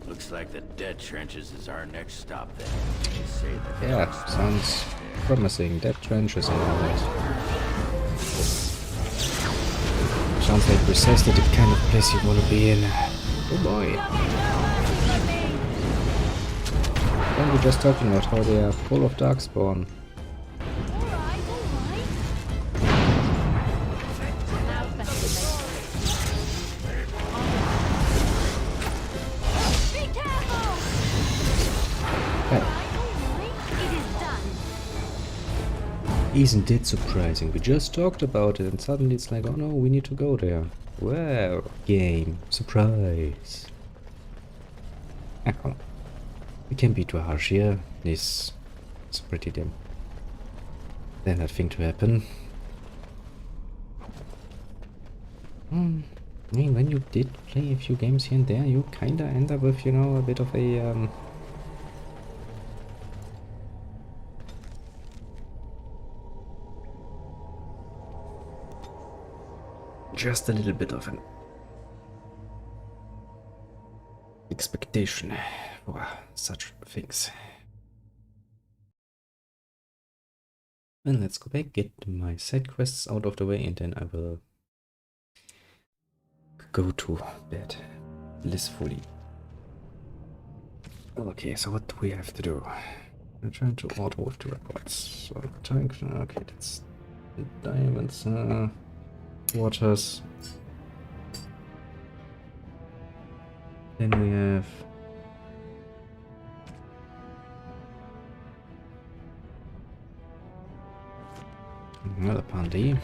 Looks like the dead trenches is our next stop then. You say that. Yeah, sounds promising. Dead trenches and all that. Sounds like precisely the kind of place you want to be in. Oh boy. Weren't we just talking about how they are full of darkspawn? Isn't it surprising? We just talked about it and suddenly it's like, oh no, we need to go there. Well, game. Surprise. Ah, come on. We can't be too harsh here. This is pretty damn standard thing to happen. I mean, when you did play a few games here and there, you kinda end up with, you know, a bit of a just a little bit of an expectation for such things. And let's go back, get my side quests out of the way, and then I will go to bed blissfully. Okay, so what do we have to do? I'm trying to auto with the records. So tank, okay, that's the diamonds, waters. Then we have another Pandy,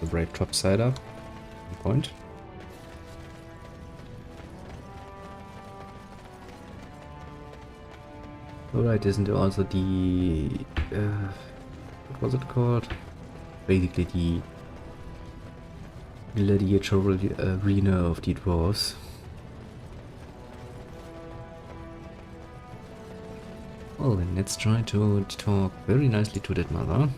the brave topsider, point. Alright, isn't there also the what was it called? Basically the gladiatorial arena of the dwarves. Well then, let's try to talk very nicely to that mother.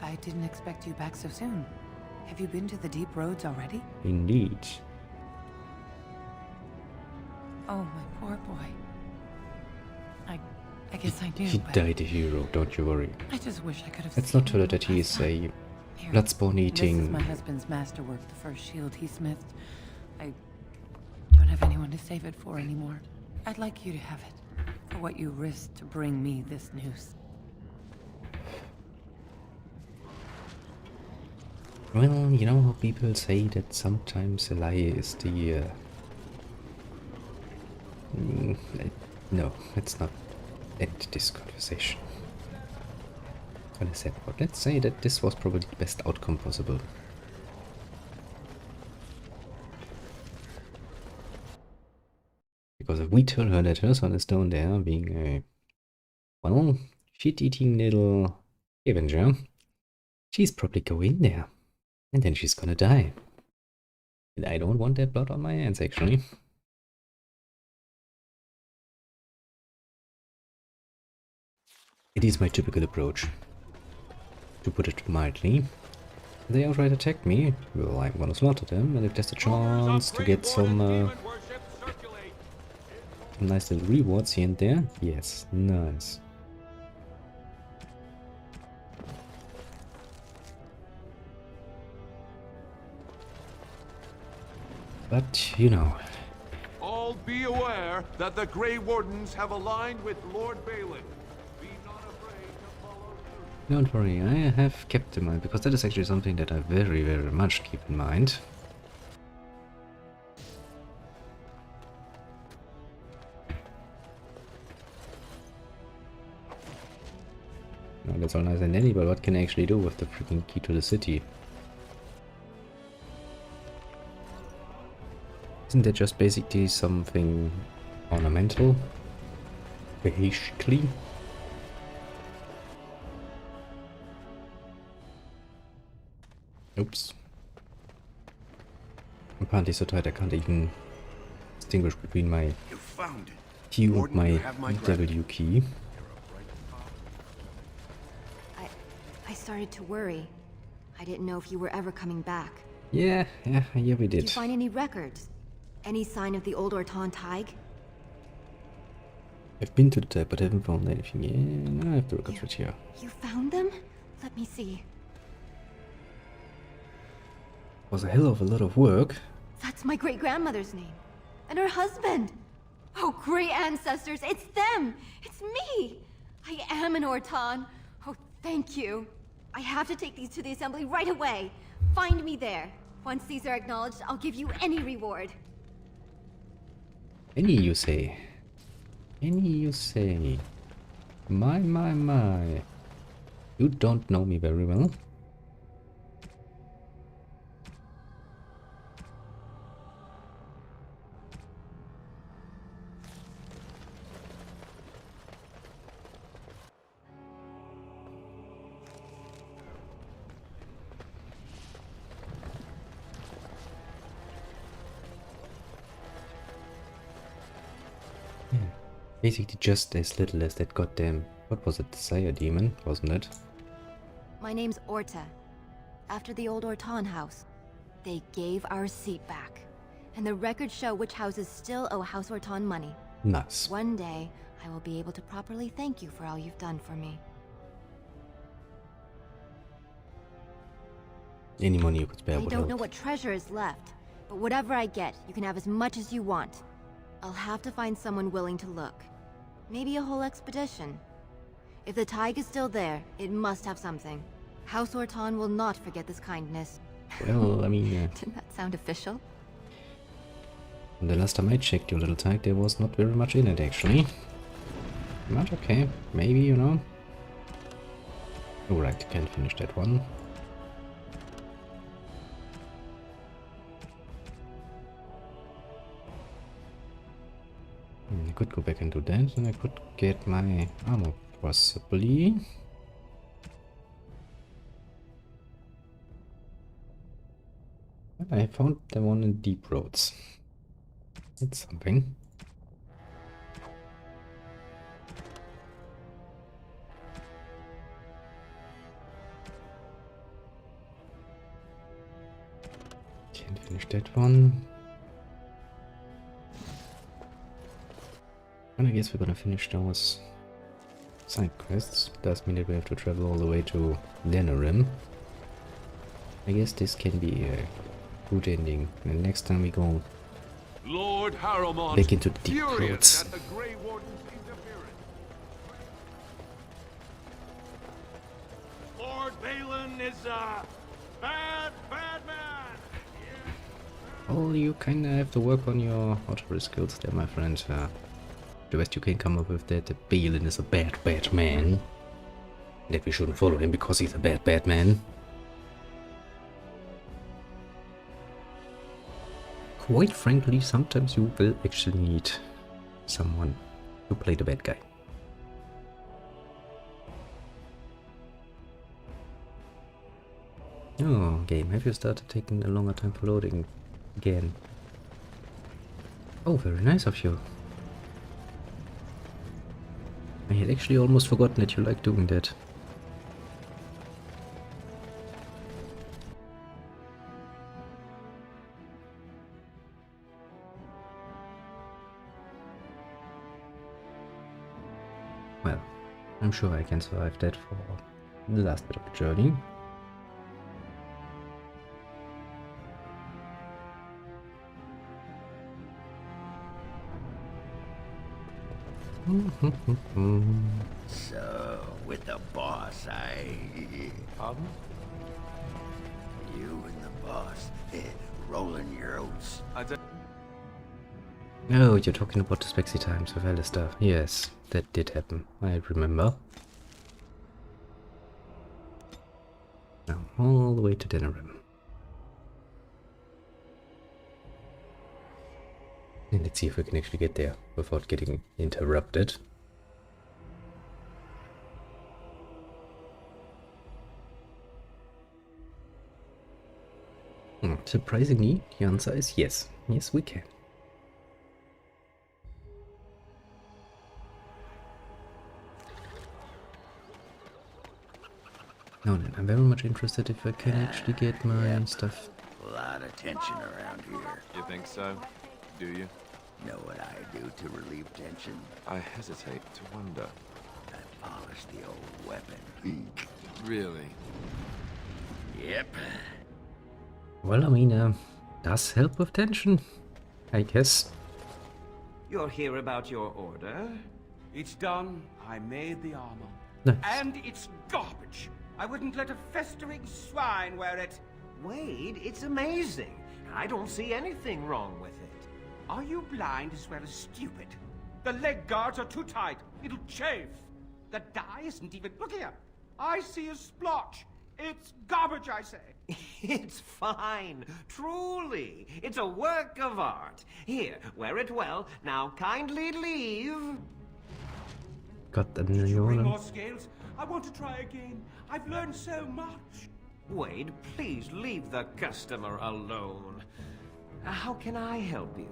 I didn't expect you back so soon. Have you been to the deep roads already? Indeed. Oh, my poor boy. I guess I do, He but died a hero, don't you worry. I just wish I could have Let's seen not tell her him that he last is time. a Here, bloodspawn This is eating. my husband's masterwork, the first shield he smithed. I don't have anyone to save it for anymore. I'd like you to have it, for what you risked to bring me this news. Well, you know how people say that sometimes a lie is the no, let's not end this conversation. What I said, but let's say that this was probably the best outcome possible. Because if we tell her that her son is down there being a, well, shit-eating little scavenger, she's probably going there. And then she's gonna die. And I don't want that blood on my hands, actually. It is my typical approach, to put it mildly. They outright attack me, well, I'm gonna slaughter them, and if there's a chance to get some nice little rewards here and there, yes, nice. But, you know. All be aware that the Grey Wardens have aligned with Lord Balin. Be not afraid to follow suit. Don't worry, I have kept in mind, because that is actually something that I very, very much keep in mind. Now, that's all nice and dandy, but what can I actually do with the freaking key to the city? Isn't that just basically something ornamental? Basically? Oops. I'm apparently so tight I can't even distinguish between my You found it. Q and Warden, my you have my W key. I started to worry. I didn't know if you were ever coming back. Yeah, we Did you did. find any records? Any sign of the old Orton Tig? I've been to the type, but haven't found anything. Yeah, now I have the records right here. You found them? Let me see. Was a hell of a lot of work. That's my great-grandmother's name. And her husband. Oh, great ancestors, it's them! It's me! I am an Orton. Oh, thank you. I have to take these to the assembly right away. Find me there. Once these are acknowledged, I'll give you any reward. Any, you say? Any, you say? My. You don't know me very well. Basically just as little as that goddamn, what was it, the Sire Demon, wasn't it? My name's Orta. After the old Orton house. They gave our seat back. And the records show which houses still owe House Orton money. Nice. One day, I will be able to properly thank you for all you've done for me. Any money you could spare I would don't help. know what treasure is left, but whatever I get, you can have as much as you want. I'll have to find someone willing to look. Maybe a whole expedition. If the Tig is still there, it must have something. House Orton will not forget this kindness. Well, I mean, Didn't that sound official? the last time I checked your little tag, there was not very much in it, actually. But okay, maybe, you know. Alright, can't finish that one. I could go back and do that, and I could get my armor, possibly. I found the one in Deep Roads. That's something. Can't finish that one. And I guess we're gonna finish those side quests. Does mean that we have to travel all the way to Denerim. I guess this can be a good ending. And next time we go Lord Harrowmont, back into the Deep furious Roads. at the Grey Warden's interference. Lord Balin is a bad man. Oh, you kinda have to work on your archery skills there, my friend. The best you can come up with that Balin is a bad man. That we shouldn't follow him because he's a bad man. Quite frankly, sometimes you will actually need someone to play the bad guy. Oh, game, have you started taking a longer time for loading again? Oh, very nice of you. I had actually almost forgotten that you like doing that. Well, I'm sure I can survive that for the last bit of the journey. So, with the boss, Pardon? You and the boss, rolling your oats. I don't... Oh, you're talking about the Spexy times with Alistair. Yes, that did happen. I remember. Now, all the way to Denerim. And let's see if we can actually get there without getting interrupted. Surprisingly, the answer is yes. Yes, we can. Now then, I'm very much interested if I can actually get my stuff. A lot of tension around here. You think so? Do you? Know what I do to relieve tension? I hesitate to wonder. I polish the old weapon. Really? Yep. Well, I mean, does help with tension, I guess. You're here about your order? It's done. I made the armor. Nice. And it's garbage. I wouldn't let a festering swine wear it. Wade, it's amazing. I don't see anything wrong with it. Are you blind as well as stupid? The leg guards are too tight. It'll chafe. The dye isn't even... Look here. I see a splotch. It's garbage, I say. It's fine. Truly. It's a work of art. Here, wear it well. Now kindly leave. Got the Bring new more scales. I want to try again. I've learned so much. Wade, please leave the customer alone. How can I help you?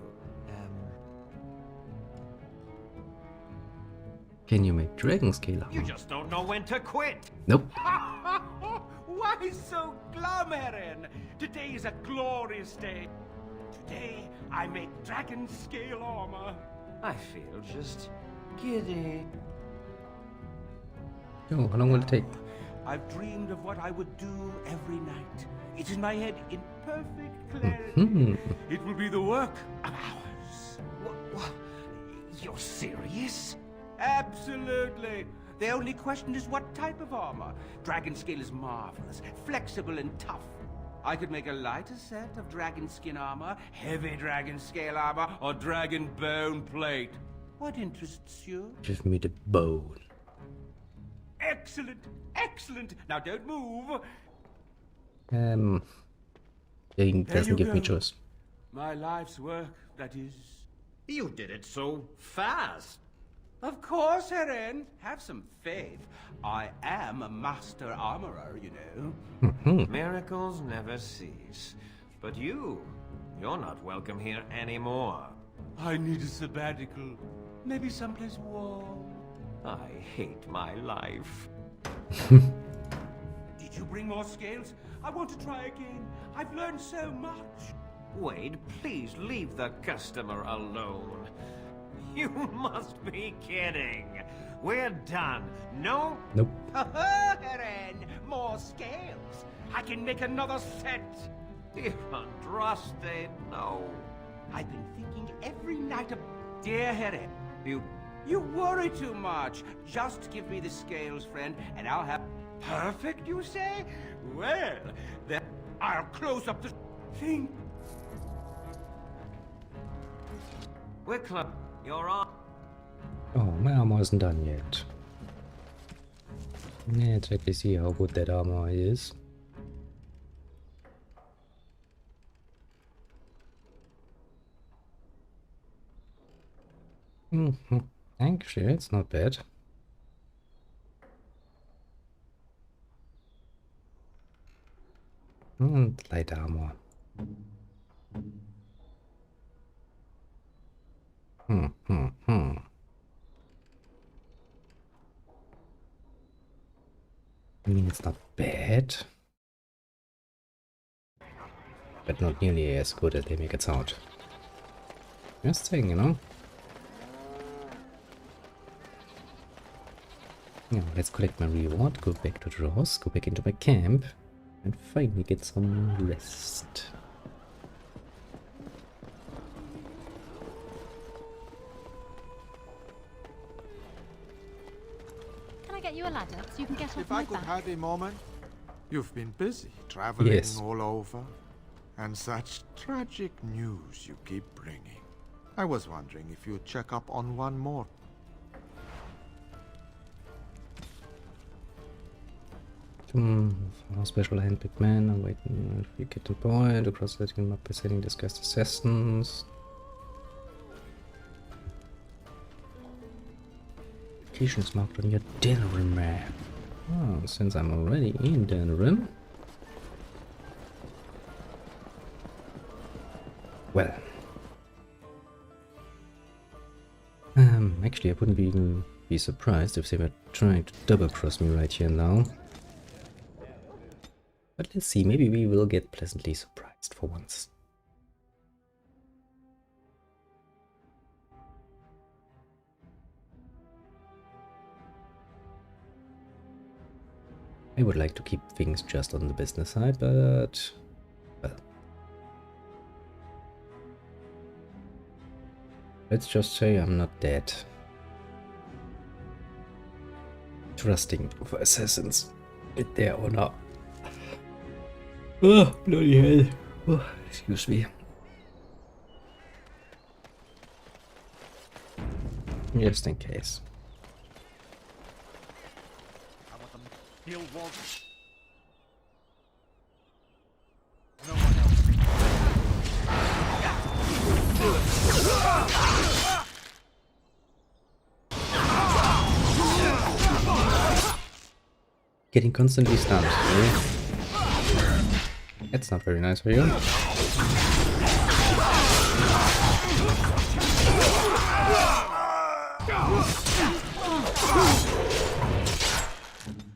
Can you make dragon scale You armor? just don't know when to quit. Nope. Why so glum, Eren? Today is a glorious day. Today, I make dragon scale armor. I feel just giddy. Oh, how long will it take? I've dreamed of what I would do every night. It's in my head in perfect clarity. It will be the work of hours. What? You're serious? Absolutely. The only question is what type of armor. Dragon scale is marvelous, flexible and tough. I could make a lighter set of dragon skin armor, heavy dragon scale armor, or dragon bone plate. What interests you? Give me the bone. Excellent, excellent. Now don't move. He doesn't give me choice. My life's work, that is. You did it so fast. Of course, Eren. Have some faith. I am a master armorer, you know. Miracles never cease. But you're not welcome here anymore. I need a sabbatical. Maybe someplace warm. I hate my life. Did you bring more scales? I want to try again. I've learned so much. Wade, please leave the customer alone. You must be kidding. We're done. No? Nope. Eren, more scales. I can make another set. Dear Andraste, no. I've been thinking every night of... Dear Eren, you worry too much. Just give me the scales, friend, and I'll have... Perfect, you say? Well, then I'll close up the thing. We're close. You're on. Oh, my armor isn't done yet. Let's actually see how good that armor is. Actually, it's not bad. And light armor. I mean, it's not bad, but not nearly as good as they make it sound. Just saying, you know. Now, let's collect my reward, go back to Dross, go back into my camp, and finally get some rest. Get you a ladder so you can get off If my I could back. have a moment. You've been busy traveling Yes. all over, and such tragic news you keep bringing. I was wondering if you'd check up on one more. Special handpicked man, awaiting if you get deployed across the map by sending disguised assassins. Locations marked on your Delrim map. Oh, since I'm already in Delrim. Well. Actually I wouldn't even be surprised if they were trying to double cross me right here now. But let's see, maybe we will get pleasantly surprised for once. I would like to keep things just on the business side, but... well. Let's just say I'm not that trusting for assassins with their honor. Oh, bloody hell. Oh, excuse me. Just in case. He'll walk. Getting constantly stunned. Eh? That's not very nice for you.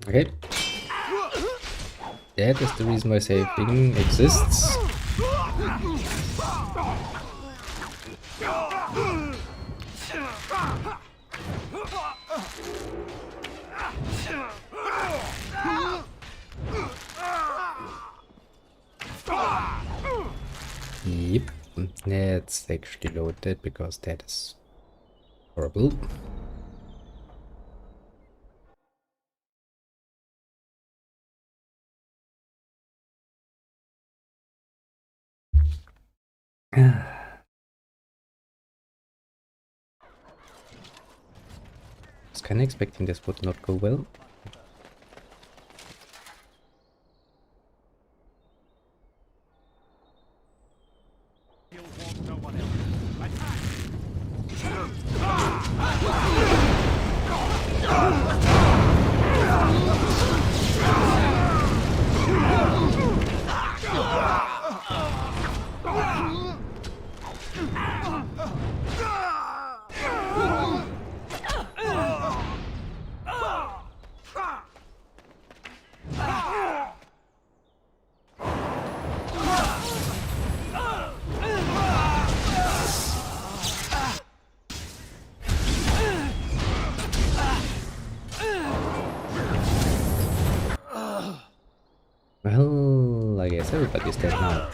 Okay. That is the reason why saving exists. Yep, let's actually load that because that is horrible. Was kind of expecting this would not go well. Well, I guess everybody's dead now.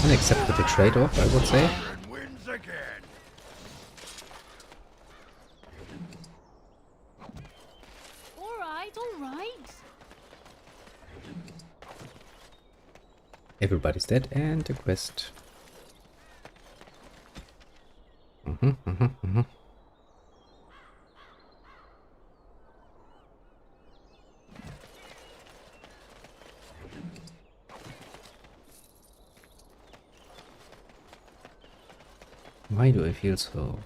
Unacceptable trade-off, I would say. Alright. Everybody's dead and the quest. Why do I feel so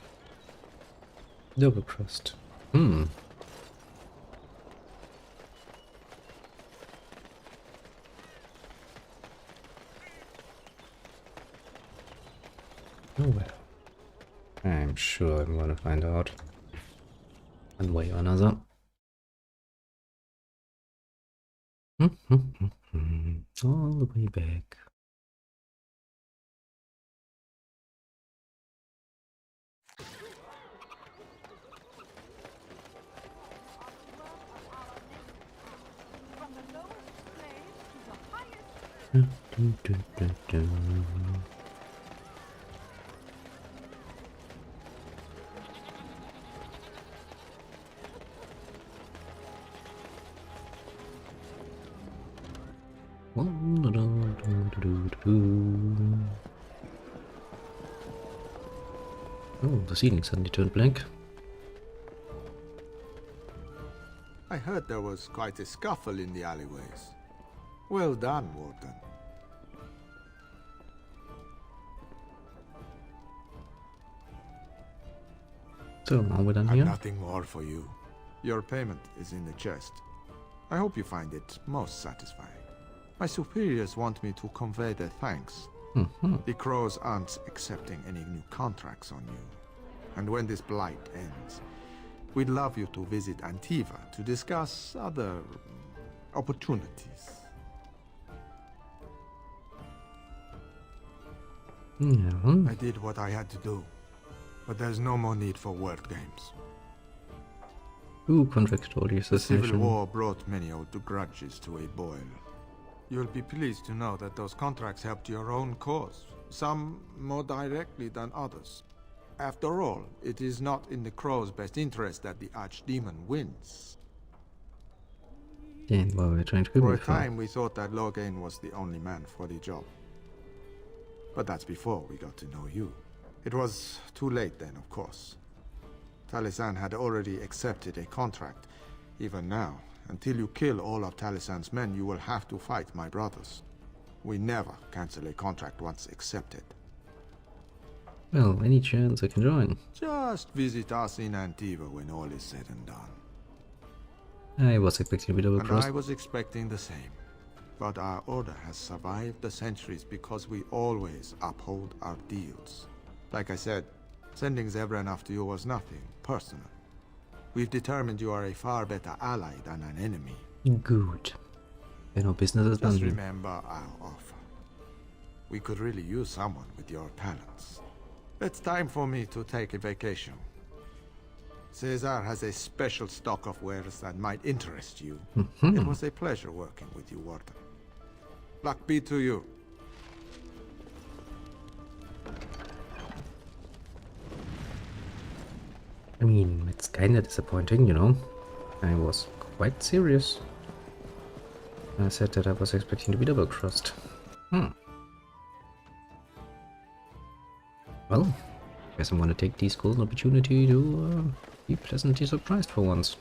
double-crossed? Oh well. I'm sure I'm gonna find out one way or another. All the way back. Oh, the ceiling suddenly turned blank. I heard there was quite a scuffle in the alleyways. Well done, Warden. So, are we done I've here? nothing more for you. Your payment is in the chest. I hope you find it most satisfying. My superiors want me to convey their thanks. The Crows aren't accepting any new contracts on you. And when this blight ends, we'd love you to visit Antiva to discuss other opportunities. Yeah. I did what I had to do, but there's no more need for word games. Ooh, contractual The Civil assassination. War brought many old grudges to a boil. You'll be pleased to know that those contracts helped your own cause, some more directly than others. After all, it is not in the Crow's best interest that the Archdemon wins. And what we're trying to kill For me a for. time, we thought that Loghain was the only man for the job. But that's before we got to know you. It was too late then, of course. Taliesin had already accepted a contract. Even now, until you kill all of Taliesin's men, you will have to fight my brothers. We never cancel a contract once accepted. Well, any chance I can join? Just visit us in Antiva when all is said and done. I was expecting to be double And crossed. I was expecting the same. But our order has survived the centuries because we always uphold our deals. Like I said, sending Zevran after you was nothing personal. We've determined you are a far better ally than an enemy. Good. no business is done Just here. remember our offer. We could really use someone with your talents. It's time for me to take a vacation. Caesar has a special stock of wares that might interest you. It was a pleasure working with you, Warden. Luck be to you. I mean, it's kinda disappointing, you know. I was quite serious. I said that I was expecting to be double-crossed. Well, guess I'm gonna take this golden opportunity to be pleasantly surprised for once.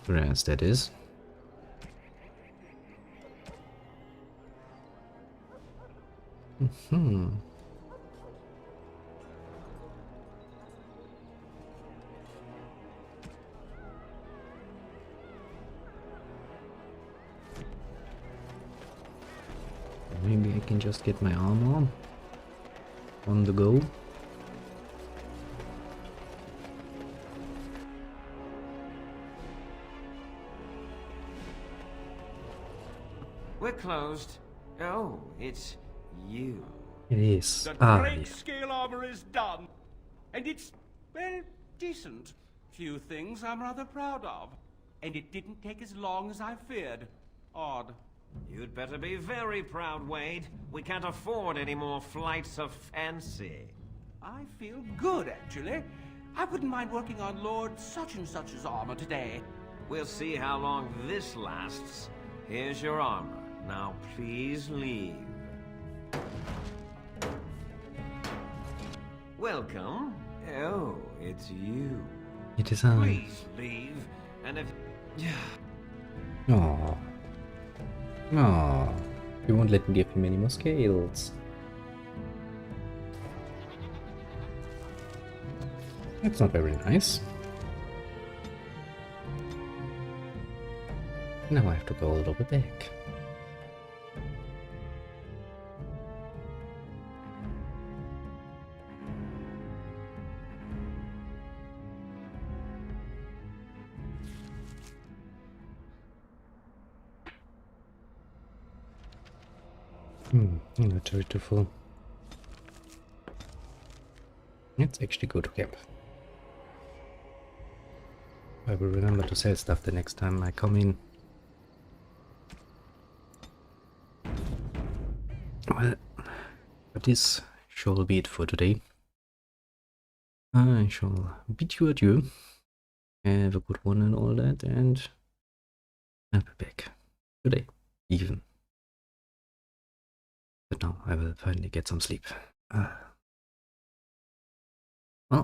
Whereas that is. Maybe I can just get my armor on the go. We're closed. Oh, it's you. It is. The Ah, great yeah. scale armor is done. And it's, well, decent. Few things I'm rather proud of. And it didn't take as long as I feared. Odd. You'd better be very proud, Wade. We can't afford any more flights of fancy. I feel good, actually. I wouldn't mind working on Lord such-and-such's armor today. We'll see how long this lasts. Here's your armor. Now please leave. Welcome. Oh, it's you. It is I. Please leave. And if... Aww. Aww. You won't let me give him any more scales. That's not very nice. Now I have to go all the way back. Inventory too full. Let's actually go to camp. I will remember to sell stuff the next time I come in. Well, but this shall be it for today. I shall bid you adieu. Have a good one and all that, and I'll be back today, even. But now I will finally get some sleep.